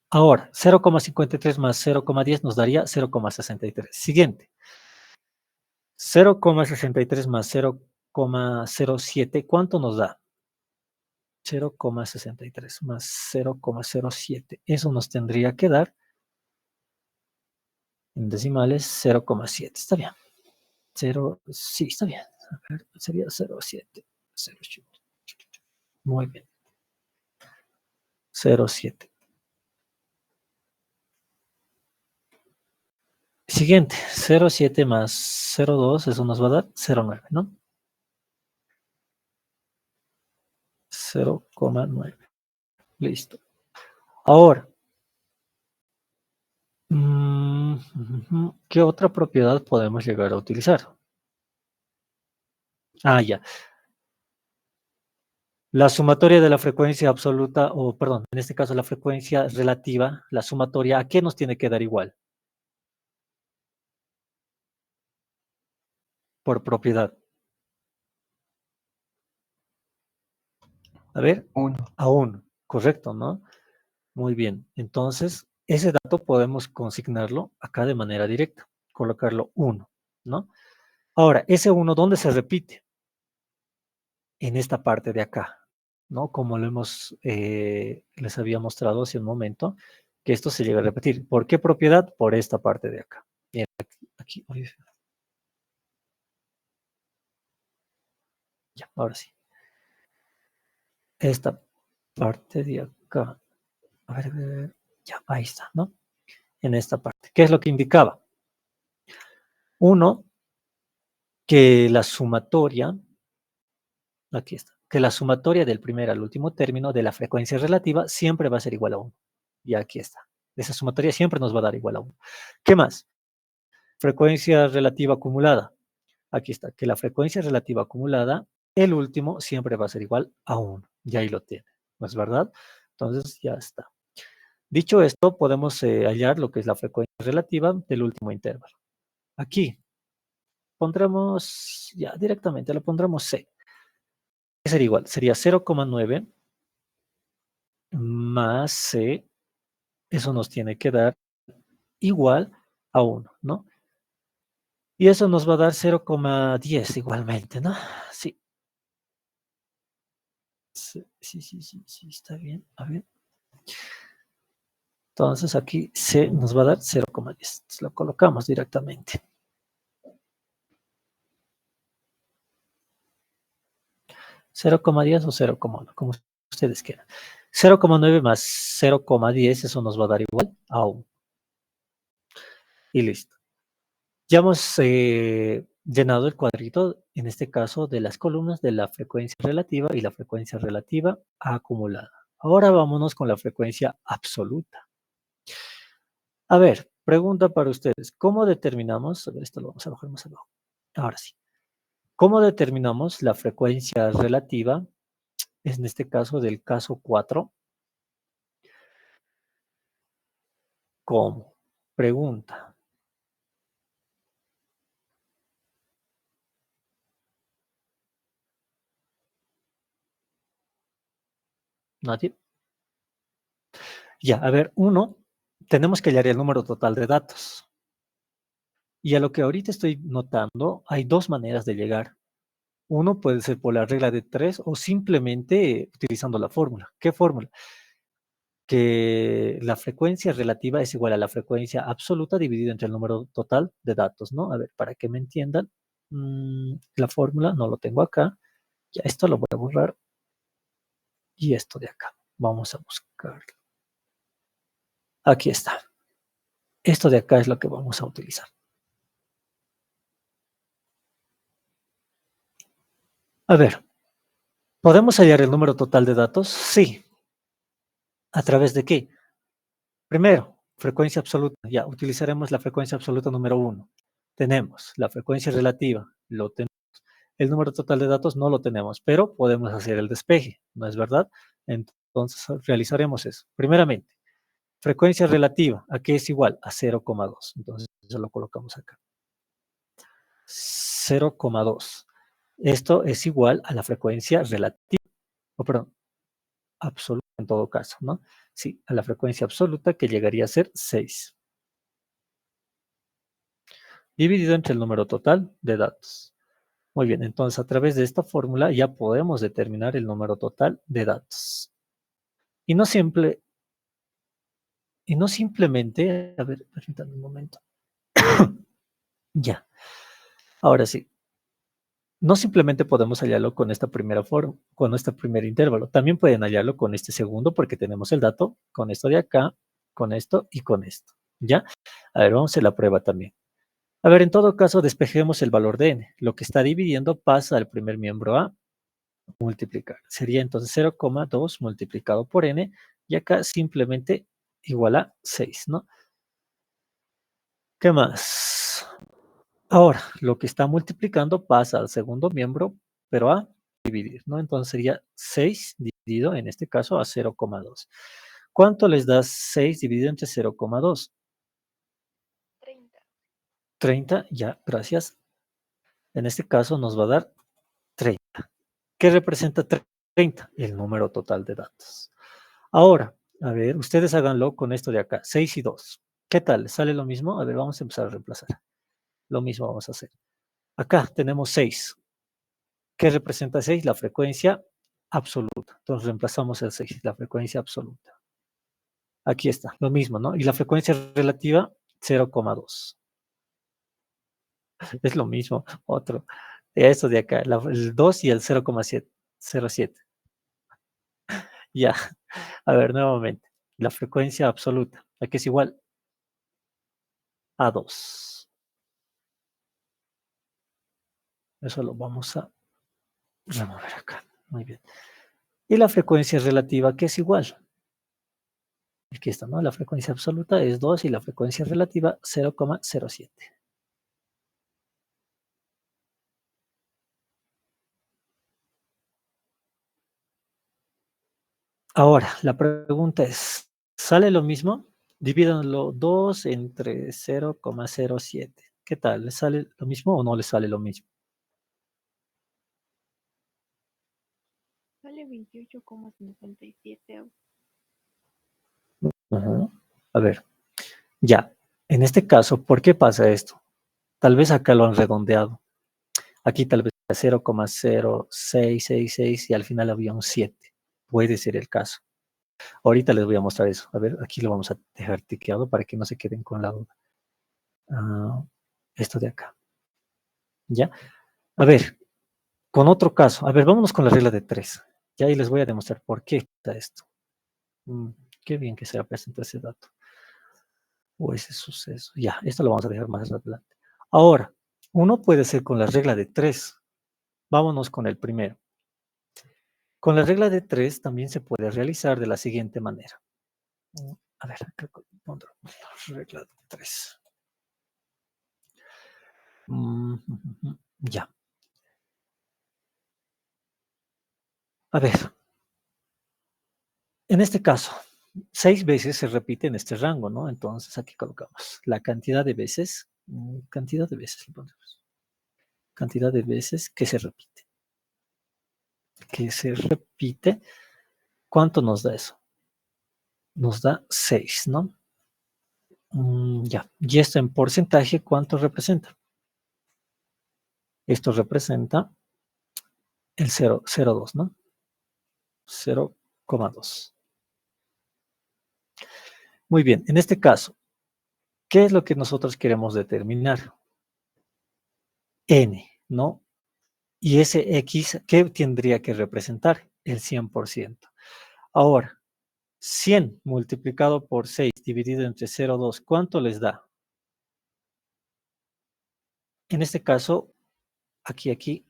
Ahora, 0,53 más 0,10 nos daría 0,63. Siguiente. 0,63 más 0,07, ¿cuánto nos da? 0,63 más 0,07. Eso nos tendría que dar, en decimales, 0,7. Está bien. Sí, está bien. A ver, sería 0,7. 0,7. Muy bien. 0,7. Siguiente. 0,7 más 0,2, eso nos va a dar 0,9, ¿no? 0,9. Listo. Ahora, ¿qué otra propiedad podemos llegar a utilizar? Ah, ya. La sumatoria de la frecuencia absoluta, o perdón, en este caso la frecuencia relativa, la sumatoria, ¿a qué nos tiene que dar igual? Por propiedad. A ver, 1. a 1, correcto, ¿no? Muy bien. Entonces, ese dato podemos consignarlo acá de manera directa, colocarlo 1, ¿no? Ahora, ese 1, ¿dónde se repite? En esta parte de acá, ¿no? Como lo hemos, les había mostrado hace un momento, que esto se llega a repetir. ¿Por qué propiedad? Por esta parte de acá. Bien, aquí. Ya, ahora sí. Esta parte de acá. A ver, ya, ahí está, ¿no? En esta parte. ¿Qué es lo que indicaba? Uno, que la sumatoria, aquí está, que la sumatoria del primer al último término de la frecuencia relativa siempre va a ser igual a 1. Y aquí está. Esa sumatoria siempre nos va a dar igual a 1. ¿Qué más? Frecuencia relativa acumulada. Aquí está, que la frecuencia relativa acumulada el último siempre va a ser igual a 1. Y ahí lo tiene, ¿no es verdad? Entonces ya está. Dicho esto, podemos hallar lo que es la frecuencia relativa del último intervalo. Aquí pondremos, ya directamente, lo pondremos C. ¿Qué sería igual? Sería 0,9 más C. Eso nos tiene que dar igual a 1, ¿no? Y eso nos va a dar 0,10 igualmente, ¿no? Sí. Sí, está bien. A ver. Entonces aquí C nos va a dar 0,10. Lo colocamos directamente. 0,10 o 0,1, como ustedes quieran. 0,9 más 0,10, eso nos va a dar igual a 1. Y listo. Ya hemos llenado el cuadrito, en este caso, de las columnas de la frecuencia relativa y la frecuencia relativa acumulada. Ahora vámonos con la frecuencia absoluta. A ver, pregunta para ustedes. ¿Cómo determinamos? A ver, esto lo vamos a bajar más abajo. Ahora sí. ¿Cómo determinamos la frecuencia relativa? En este caso, del caso 4. ¿Cómo? Pregunta. ¿Nadie? Ya, a ver, tenemos que hallar el número total de datos. Y a lo que ahorita estoy notando, hay dos maneras de llegar. Uno puede ser por la regla de 3 o simplemente utilizando la fórmula. ¿Qué fórmula? Que la frecuencia relativa es igual a la frecuencia absoluta dividida entre el número total de datos, ¿no? A ver, para que me entiendan, la fórmula no lo tengo acá. Ya esto lo voy a borrar. Y esto de acá. Vamos a buscarlo. Aquí está. Esto de acá es lo que vamos a utilizar. A ver, ¿podemos hallar el número total de datos? Sí. ¿A través de qué? Primero, frecuencia absoluta. Ya, utilizaremos la frecuencia absoluta número 1. Tenemos la frecuencia relativa, lo tenemos. El número total de datos no lo tenemos, pero podemos hacer el despeje, ¿no es verdad? Entonces, realizaremos eso. Primeramente, frecuencia relativa, ¿a qué es igual? A 0,2. Entonces, eso lo colocamos acá. 0,2. Esto es igual a la frecuencia relativa, perdón, absoluta en todo caso, ¿no? Sí, a la frecuencia absoluta que llegaría a ser 6. Dividido entre el número total de datos. Muy bien, entonces a través de esta fórmula ya podemos determinar el número total de datos. Y no simplemente, a ver, permítanme un momento. Ya, ahora sí. No simplemente podemos hallarlo con esta primera forma, con este primer intervalo. También pueden hallarlo con este segundo porque tenemos el dato con esto de acá, con esto y con esto. ¿Ya? A ver, vamos a hacer la prueba también. A ver, en todo caso, despejemos el valor de n. Lo que está dividiendo pasa al primer miembro a multiplicar. Sería entonces 0,2 multiplicado por n y acá simplemente igual a 6, ¿no? ¿Qué más? Ahora, lo que está multiplicando pasa al segundo miembro, pero a dividir, ¿no? Entonces sería 6 dividido, en este caso, a 0,2. ¿Cuánto les da 6 dividido entre 0,2? 30. 30, ya, gracias. En este caso nos va a dar 30. ¿Qué representa 30? El número total de datos. Ahora, a ver, ustedes háganlo con esto de acá, 6 y 2. ¿Qué tal? ¿Sale lo mismo? A ver, vamos a empezar a reemplazar. Lo mismo vamos a hacer. Acá tenemos 6. ¿Qué representa 6? La frecuencia absoluta. Entonces reemplazamos el 6, la frecuencia absoluta. Aquí está, lo mismo, ¿no? Y la frecuencia relativa, 0,2. Es lo mismo, otro. Esto de acá, el 2 y el 0,07. Ya, a ver, nuevamente. La frecuencia absoluta, aquí es igual a 2. Eso lo vamos a remover acá. Muy bien. Y la frecuencia relativa, que es igual. Aquí está, ¿no? La frecuencia absoluta es 2 y la frecuencia relativa 0,07. Ahora, la pregunta es, ¿sale lo mismo? Divídanlo 2 entre 0,07. ¿Qué tal? ¿Le sale lo mismo o no le sale lo mismo? Sale 28,57. Ujú. A ver, ya. En este caso, ¿por qué pasa esto? Tal vez acá lo han redondeado. Aquí tal vez 0,0666 y al final había un 7. Puede ser el caso. Ahorita les voy a mostrar eso. A ver, aquí lo vamos a dejar tiqueado para que no se queden con la duda. Esto de acá. ¿Ya? A ver, con otro caso. A ver, vámonos con la regla de 3. Ya ahí les voy a demostrar por qué está esto. Qué bien que se ha presentado ese dato. O ese suceso. Ya, esto lo vamos a dejar más adelante. Ahora, uno puede ser con la regla de 3. Vámonos con el primero. Con la regla de 3 también se puede realizar de la siguiente manera. A ver, acá pondré la regla de 3. Ya. A ver, en este caso, 6 veces se repite en este rango, ¿no? Entonces aquí colocamos la cantidad de veces, le ponemos. Cantidad de veces que se repite. Que se repite. ¿Cuánto nos da eso? Nos da 6, ¿no? Ya. Y esto en porcentaje, ¿cuánto representa? Esto representa el 0,02, ¿no? 0,2. Muy bien, en este caso, ¿qué es lo que nosotros queremos determinar? N, ¿no? Y ese X, ¿qué tendría que representar? El 100%. Ahora, 100 multiplicado por 6 dividido entre 0,2, ¿cuánto les da? En este caso, aquí,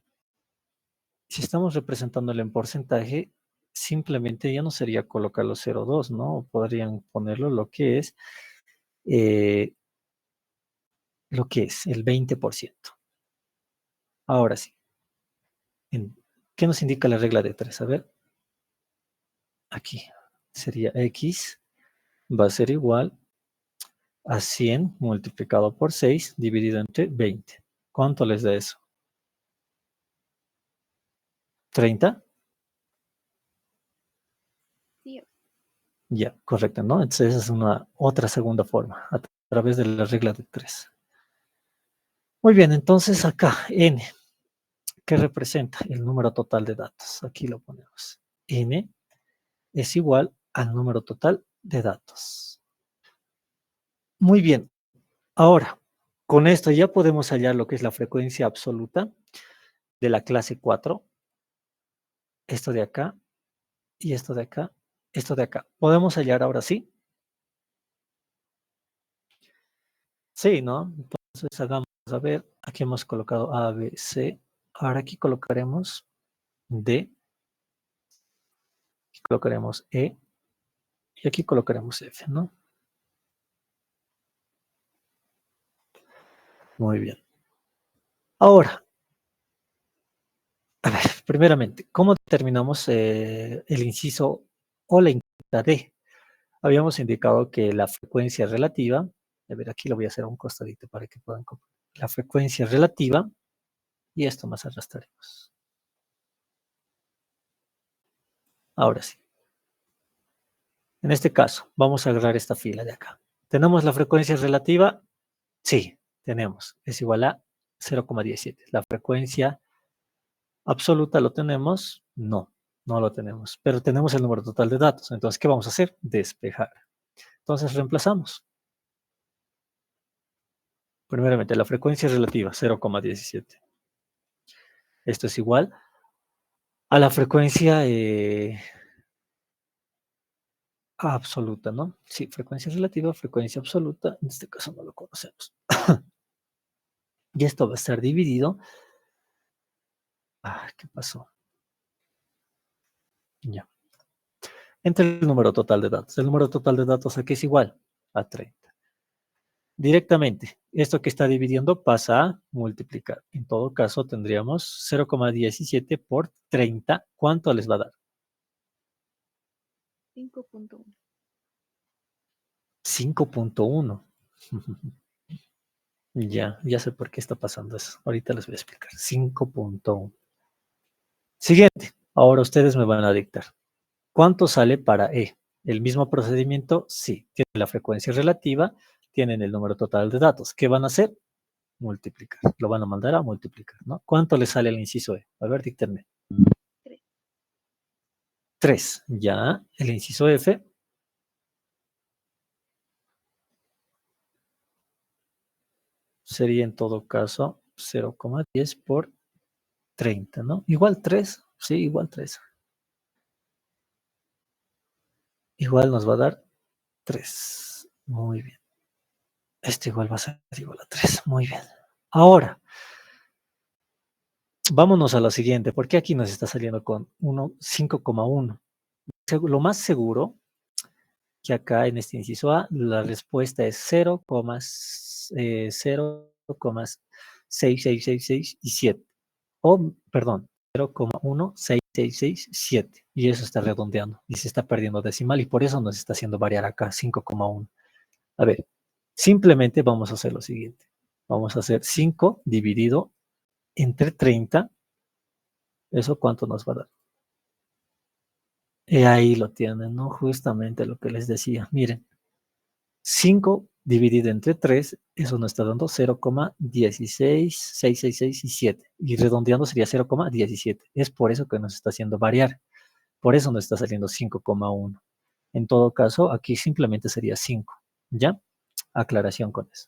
si estamos representándolo en porcentaje, simplemente ya no sería colocarlo 0,2, ¿no? Podrían ponerlo eh, lo que es el 20%. Ahora sí. ¿Qué nos indica la regla de 3? A ver, aquí sería X va a ser igual a 100 multiplicado por 6 dividido entre 20. ¿Cuánto les da eso? ¿30? Sí, Ya, correcto, ¿no? Entonces esa es una otra segunda forma, a través de la regla de 3. Muy bien, entonces acá, N, ¿qué representa? El número total de datos. Aquí lo ponemos. N es igual al número total de datos. Muy bien, ahora, con esto ya podemos hallar lo que es la frecuencia absoluta de la clase 4. Esto de acá y esto de acá, esto de acá. ¿Podemos hallar ahora sí? Sí, ¿no? Entonces hagamos, a ver, aquí hemos colocado A, B, C. Ahora aquí colocaremos D, aquí colocaremos E y aquí colocaremos F, ¿no? Muy bien. Ahora, a ver, primeramente, ¿cómo determinamos el inciso o la incógnita D? Habíamos indicado que la frecuencia relativa, a ver, aquí lo voy a hacer a un costadito para que puedan comprender. La frecuencia relativa, y esto más arrastraremos. Ahora sí. En este caso, vamos a agarrar esta fila de acá. ¿Tenemos la frecuencia relativa? Sí, tenemos. Es igual a 0,17. La frecuencia absoluta lo tenemos, no lo tenemos, pero tenemos el número total de datos. Entonces, ¿qué vamos a hacer? Despejar. Entonces, reemplazamos. Primeramente, la frecuencia relativa, 0,17. Esto es igual a la frecuencia absoluta, ¿no? Sí, frecuencia relativa, frecuencia absoluta. En este caso no lo conocemos. Y esto va a estar dividido. ¿Qué pasó? Ya. Entre el número total de datos. El número total de datos aquí es igual a 30. Directamente, esto que está dividiendo pasa a multiplicar. En todo caso, tendríamos 0,17 por 30. ¿Cuánto les va a dar? 5.1. 5.1. Ya sé por qué está pasando eso. Ahorita les voy a explicar. 5.1. Siguiente. Ahora ustedes me van a dictar. ¿Cuánto sale para E? ¿El mismo procedimiento? Sí. Tienen la frecuencia relativa, tienen el número total de datos. ¿Qué van a hacer? Multiplicar. Lo van a mandar a multiplicar, ¿no? ¿Cuánto le sale al inciso E? A ver, díctenme. 3. Ya. El inciso F. Sería en todo caso 0,10 por 30, ¿no? Igual 3. Sí, igual 3. Igual nos va a dar 3. Muy bien. Este igual va a ser igual a 3. Muy bien. Ahora, vámonos a lo siguiente. ¿Por qué aquí nos está saliendo con 5,1? Lo más seguro que acá en este inciso A, la respuesta es 0,6666 y 7. O, perdón, 0,16667. Y eso está redondeando y se está perdiendo decimal y por eso nos está haciendo variar acá 5,1. A ver, simplemente vamos a hacer lo siguiente. Vamos a hacer 5 dividido entre 30. ¿Eso cuánto nos va a dar? Y ahí lo tienen, ¿no? Justamente lo que les decía. Miren, 5 dividido entre 3, eso nos está dando 0,16666 y 7. Y redondeando sería 0,17. Es por eso que nos está haciendo variar. Por eso nos está saliendo 5,1. En todo caso, aquí simplemente sería 5. ¿Ya? Aclaración con eso.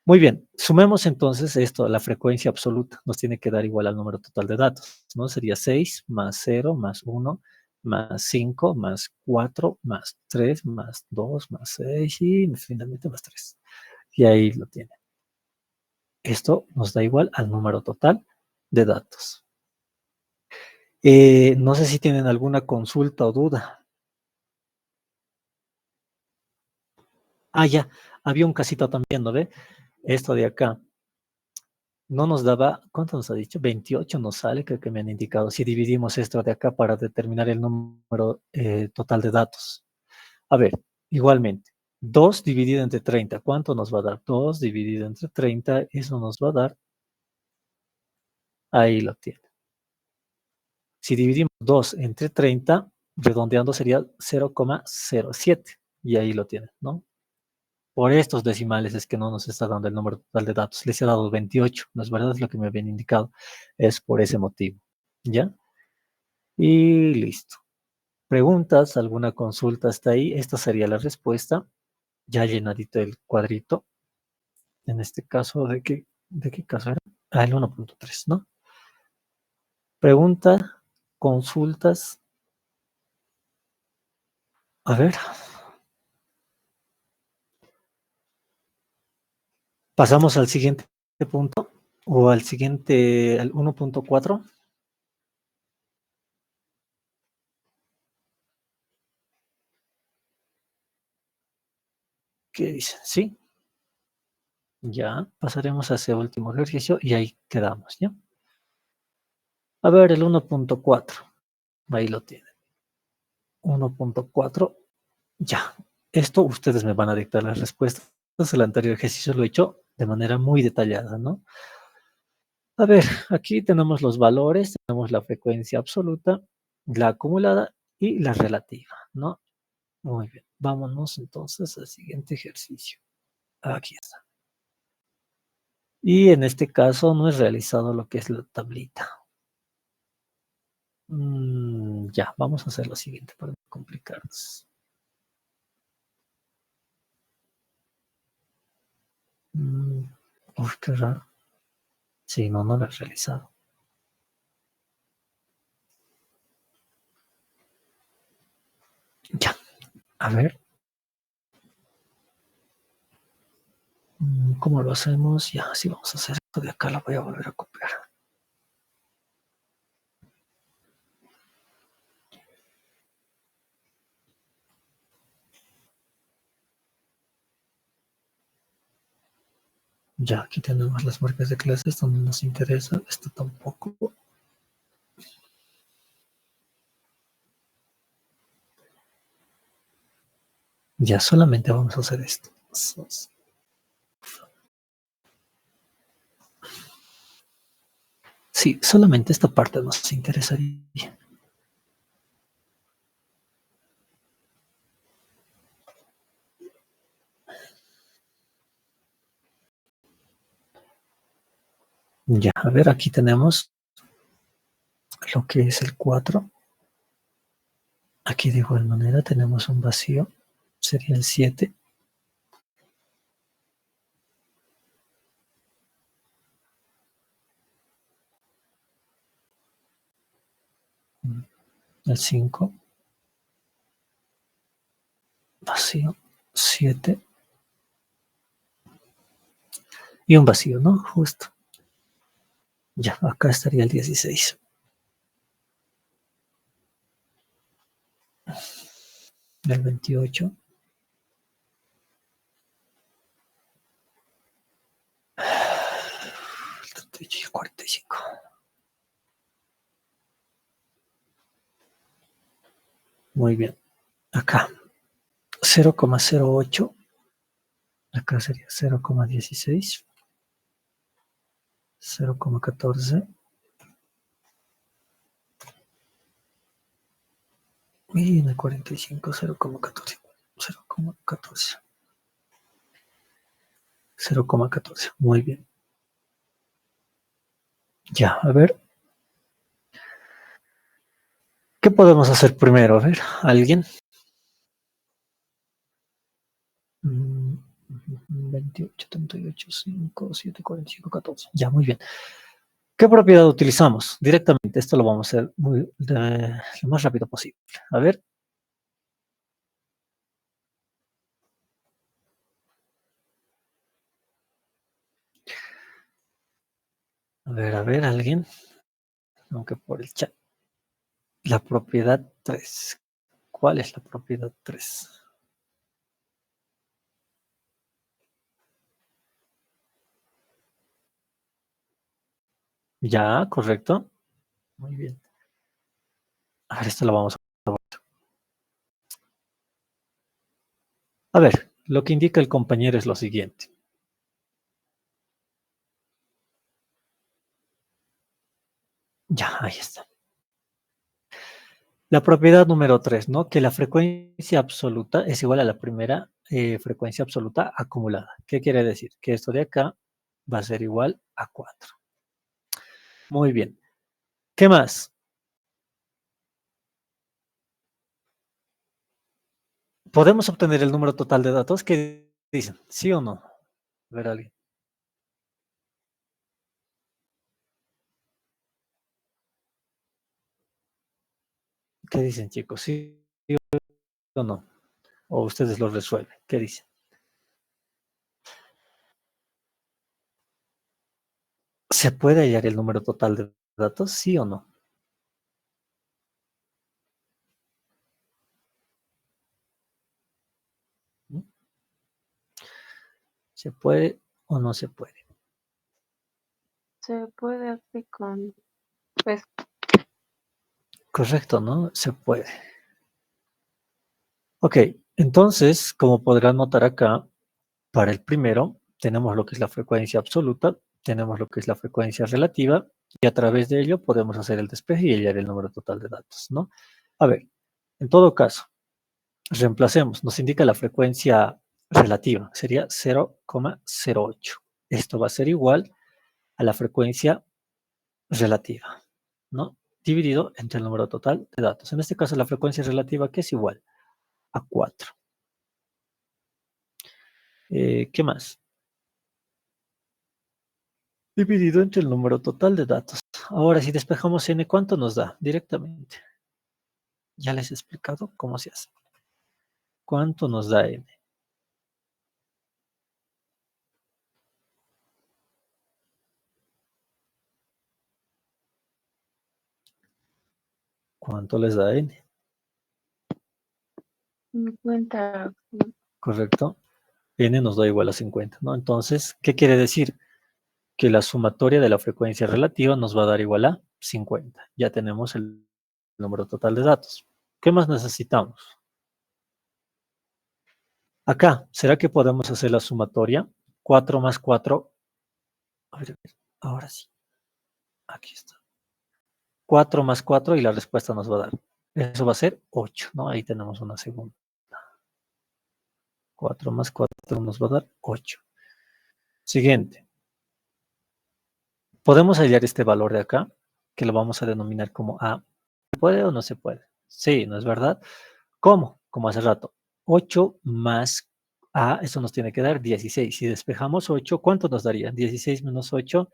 Muy bien, sumemos entonces esto, la frecuencia absoluta, nos tiene que dar igual al número total de datos, ¿no? Sería 6 más 0 más 1 más 5 más 4 más 3 más 2 más 6 y finalmente más 3. Y ahí lo tiene. Esto nos da igual al número total de datos. No sé si tienen alguna consulta o duda. Ya, había un casito también, ¿no ve? Esto de acá. No nos daba, ¿cuánto nos ha dicho? 28 nos sale, creo que me han indicado. Si dividimos esto de acá para determinar el número total de datos. A ver, igualmente, 2 dividido entre 30, ¿cuánto nos va a dar? 2 dividido entre 30, eso nos va a dar, ahí lo tiene. Si dividimos 2 entre 30, redondeando sería 0,07, y ahí lo tiene, ¿no? Por estos decimales es que no nos está dando el número total de datos. Les he dado 28, no es verdad, es lo que me habían indicado. Es por ese motivo, ¿ya? Y listo. ¿Preguntas? ¿Alguna consulta hasta ahí? Esta sería la respuesta. Ya llenadito el cuadrito. En este caso, ¿de qué caso era? El 1.3, ¿no? Pregunta, consultas. A ver. Pasamos al siguiente punto o al siguiente, al 1.4. ¿Qué dice? ¿Sí? Ya, pasaremos a ese último ejercicio y ahí quedamos, ¿ya? A ver, el 1.4. Ahí lo tienen. 1.4. Ya. Esto ustedes me van a dictar las respuestas. El anterior ejercicio lo he hecho de manera muy detallada, ¿no? A ver, aquí tenemos los valores, tenemos la frecuencia absoluta, la acumulada y la relativa, ¿no? Muy bien. Vámonos entonces al siguiente ejercicio. Aquí está. Y en este caso no es realizado lo que es la tablita. Ya, vamos a hacer lo siguiente para no complicarnos. Qué raro. Sí, no lo he realizado. Ya, a ver. ¿Cómo lo hacemos? Ya, sí, vamos a hacer esto de acá, lo voy a volver a copiar. Ya, aquí tenemos las marcas de clase, esto no nos interesa, esto tampoco. Ya solamente vamos a hacer esto. Sí, solamente esta parte nos interesaría. Ya, a ver, aquí tenemos lo que es el 4. Aquí de igual manera tenemos un vacío, sería el 7. El 5, vacío, 7 y un vacío, ¿no? Justo. Ya, acá estaría el 16. El 28. El 38 y el 45. Muy bien. Acá, 0,08. Acá sería 0,16. 0,14. Y en el 45, 0,14. 0,14. 0,14. Muy bien. Ya, a ver. ¿Qué podemos hacer primero? A ver, ¿alguien? 28, 38, 5, 7, 45, 14. Ya, muy bien. ¿Qué propiedad utilizamos? Directamente, esto lo vamos a hacer lo más rápido posible. A ver. A ver, ¿alguien? Aunque por el chat. La propiedad 3. ¿Cuál es la propiedad 3? Ya, correcto. Muy bien. A ver, esto lo vamos a ver. A ver, lo que indica el compañero es lo siguiente. Ya, ahí está. La propiedad número 3, ¿no? Que la frecuencia absoluta es igual a la primera frecuencia absoluta acumulada. ¿Qué quiere decir? Que esto de acá va a ser igual a 4. Muy bien. ¿Qué más? ¿Podemos obtener el número total de datos? ¿Qué dicen? ¿Sí o no? A ver, alguien. ¿Qué dicen, chicos? ¿Sí o no? ¿O ustedes lo resuelven? ¿Qué dicen? ¿Se puede hallar el número total de datos? ¿Sí o no? ¿Se puede o no se puede? Se puede hacer con, pues, Correcto, ¿no? Se puede. Ok, entonces, como podrán notar acá, para el primero tenemos lo que es la frecuencia absoluta, tenemos lo que es la frecuencia relativa, y a través de ello podemos hacer el despeje y hallar el número total de datos, ¿no? A ver, en todo caso, reemplacemos, nos indica la frecuencia relativa, sería 0,08. Esto va a ser igual a la frecuencia relativa, ¿no? Dividido entre el número total de datos. En este caso, la frecuencia relativa, que es igual a 4. ¿Qué más? Dividido entre el número total de datos. Ahora, si despejamos n, ¿cuánto nos da? Directamente. Ya les he explicado cómo se hace. ¿Cuánto nos da n? ¿Cuánto les da n? 50. ¿Correcto? N nos da igual a 50, ¿no? Entonces, ¿qué quiere decir? Que la sumatoria de la frecuencia relativa nos va a dar igual a 50. Ya tenemos el número total de datos. ¿Qué más necesitamos? Acá, ¿será que podemos hacer la sumatoria? 4 más 4. A ver, ahora sí. Aquí está. 4 más 4 y la respuesta nos va a dar. Eso va a ser 8, ¿no? Ahí tenemos una segunda. 4 más 4 nos va a dar 8. Siguiente. Podemos hallar este valor de acá, que lo vamos a denominar como A. ¿Se puede o no se puede? Sí, ¿no es verdad? ¿Cómo? Como hace rato. 8 más A, eso nos tiene que dar 16. Si despejamos 8, ¿cuánto nos daría? 16 menos 8,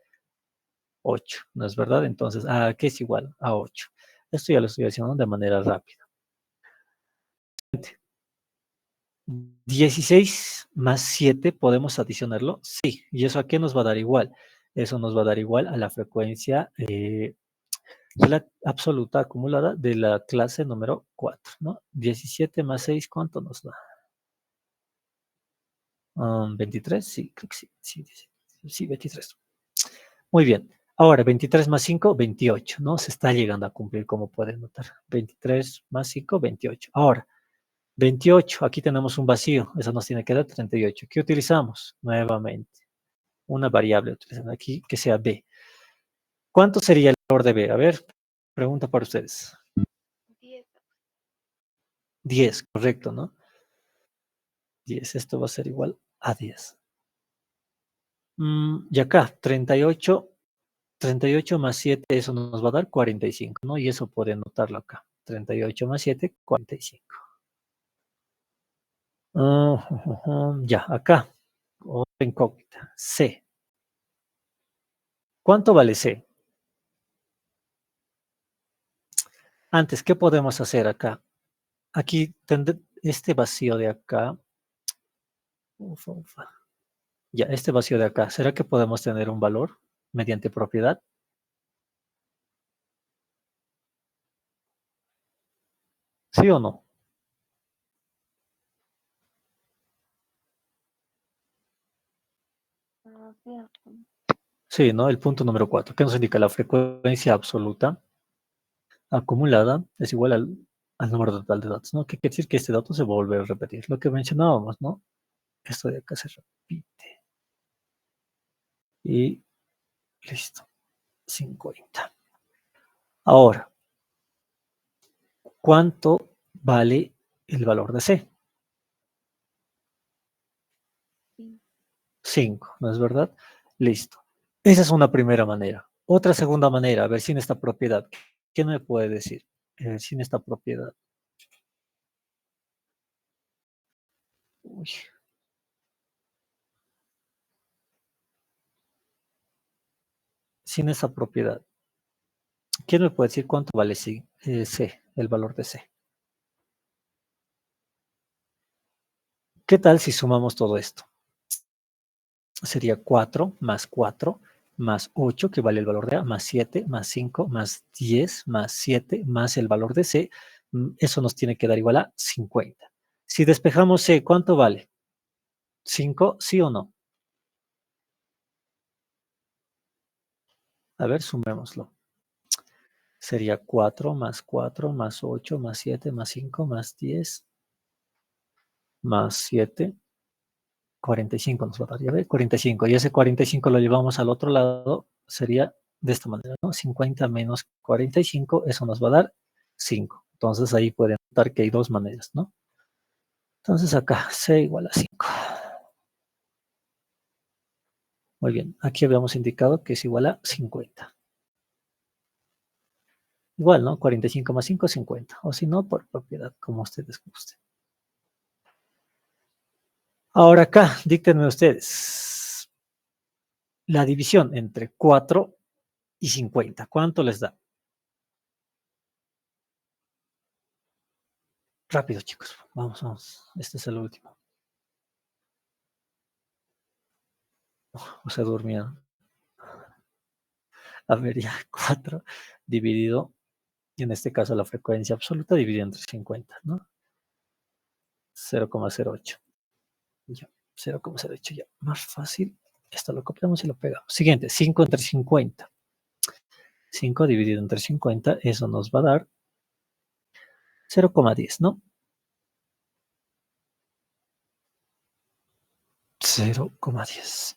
8, ¿no es verdad? Entonces, ¿a qué es igual? A 8. Esto ya lo estoy haciendo de manera rápida. 16 más 7, ¿podemos adicionarlo? Sí. ¿Y eso a qué nos va a dar igual? Eso nos va a dar igual a la frecuencia absoluta acumulada de la clase número 4, ¿no? 17 más 6, ¿cuánto nos da? 23, sí, creo que sí. Sí, 23. Muy bien. Ahora, 23 más 5, 28, ¿no? Se está llegando a cumplir, como pueden notar. 23 más 5, 28. Ahora, 28, aquí tenemos un vacío, eso nos tiene que dar 38. ¿Qué utilizamos? Nuevamente, una variable utilizando aquí que sea b. ¿Cuánto sería el valor de b? A ver, pregunta para ustedes. 10. 10, correcto, ¿no? 10, esto va a ser igual a 10. Y acá, 38 más 7, eso nos va a dar 45, ¿no? Y eso pueden notarlo acá. 38 más 7, 45. Ya, acá, otra incógnita. C. ¿Cuánto vale C? Antes, ¿qué podemos hacer acá? Aquí, este vacío de acá. Ya, este vacío de acá. ¿Será que podemos tener un valor mediante propiedad? ¿Sí o no? Sí, ¿no? El punto número 4. ¿Qué nos indica? La frecuencia absoluta acumulada es igual al número total de datos, ¿no? ¿Qué quiere decir? Que este dato se va a volver a repetir. Lo que mencionábamos, ¿no? Esto de acá se repite. Y listo. 50. Ahora, ¿cuánto vale el valor de C? 5, ¿no es verdad? Listo. Esa es una primera manera. Otra segunda manera, a ver, sin esta propiedad. ¿Qué me puede decir? Sin esta propiedad. Uy. Sin esa propiedad. ¿Quién me puede decir cuánto vale C, el valor de C? ¿Qué tal si sumamos todo esto? Sería 4 más 8, que vale el valor de A, más 7, más 5, más 10, más 7, más el valor de C. Eso nos tiene que dar igual a 50. Si despejamos C, ¿cuánto vale? 5, ¿sí o no? A ver, sumémoslo. Sería 4 más 8 más 7 más 5 más 10 más 7. 45 nos va a dar, ya ve, 45. Y ese 45 lo llevamos al otro lado, sería de esta manera, ¿no? 50 menos 45, eso nos va a dar 5. Entonces ahí pueden notar que hay dos maneras, ¿no? Entonces acá C igual a 5. Muy bien, aquí habíamos indicado que es igual a 50. Igual, ¿no? 45 más 5, 50. O si no, por propiedad, como ustedes gusten. Ahora acá, díctenme ustedes. La división entre 4 y 50, ¿cuánto les da? Rápido, chicos. Vamos. Este es el último. O se durmieron. A ver, ya, 4 dividido, y en este caso la frecuencia absoluta dividida entre 50, ¿no? 0,08. Ya, 0,08 ya. Más fácil. Esto lo copiamos y lo pegamos. Siguiente, 5 entre 50. 5 dividido entre 50, eso nos va a dar 0,10, ¿no? 0,10.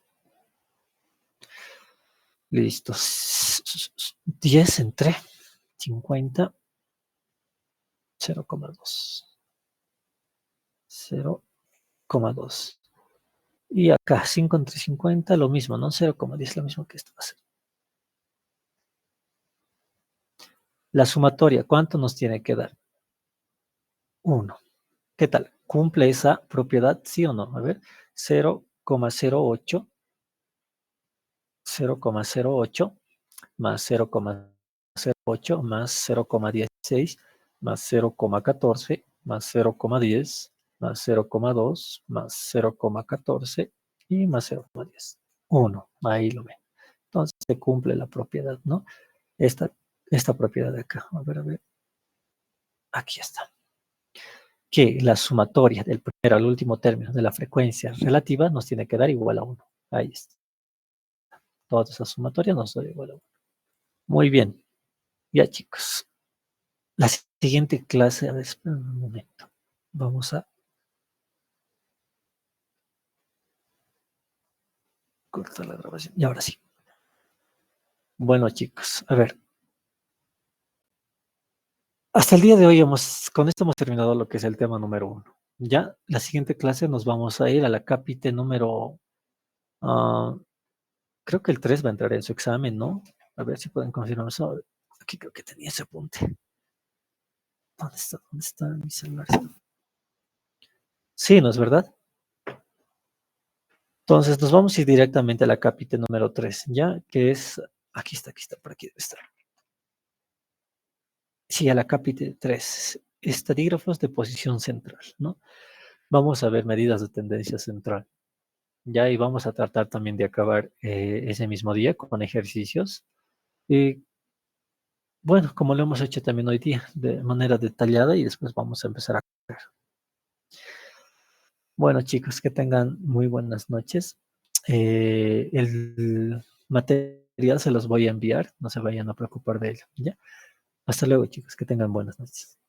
Listo. 10 entre 50. 0,2. 0,2. Y acá 5 entre 50, lo mismo, ¿no? 0,10, lo mismo que esto va a ser. La sumatoria, ¿cuánto nos tiene que dar? 1. ¿Qué tal? ¿Cumple esa propiedad, sí o no? A ver, 0,08, 0,08 más 0,08 más 0,16 más 0,14 más 0,10 más 0,2 más 0,14 y más 0,10. 1, ahí lo ven. Entonces se cumple la propiedad, ¿no? Esta propiedad de acá. A ver. Aquí está. Que la sumatoria del primero al último término de la frecuencia relativa nos tiene que dar igual a 1. Ahí está. Toda esa sumatoria nos da igual a 1. Muy bien. Ya, chicos. La siguiente clase, a ver, espera un momento. Vamos a cortar la grabación. Y ahora sí. Bueno, chicos, a ver. Hasta el día de hoy con esto hemos terminado lo que es el tema número 1. Ya, la siguiente clase nos vamos a ir a la cápite número... creo que el 3 va a entrar en su examen, ¿no? A ver si pueden confirmar eso. Aquí creo que tenía ese apunte. ¿Dónde está? ¿Dónde está mi celular? Sí, ¿no es verdad? Entonces nos vamos a ir directamente a la cápite número 3, ¿ya? Que es... Aquí está, por aquí debe estar. Sí, a la cápite 3. Estadígrafos de posición central, ¿no? Vamos a ver medidas de tendencia central. Ya, y vamos a tratar también de acabar ese mismo día con ejercicios. Y bueno, como lo hemos hecho también hoy día, de manera detallada, y después vamos a empezar a ver. Bueno, chicos, que tengan muy buenas noches. El material se los voy a enviar, no se vayan a preocupar de ello, ¿ya? Hasta luego, chicos, que tengan buenas noches.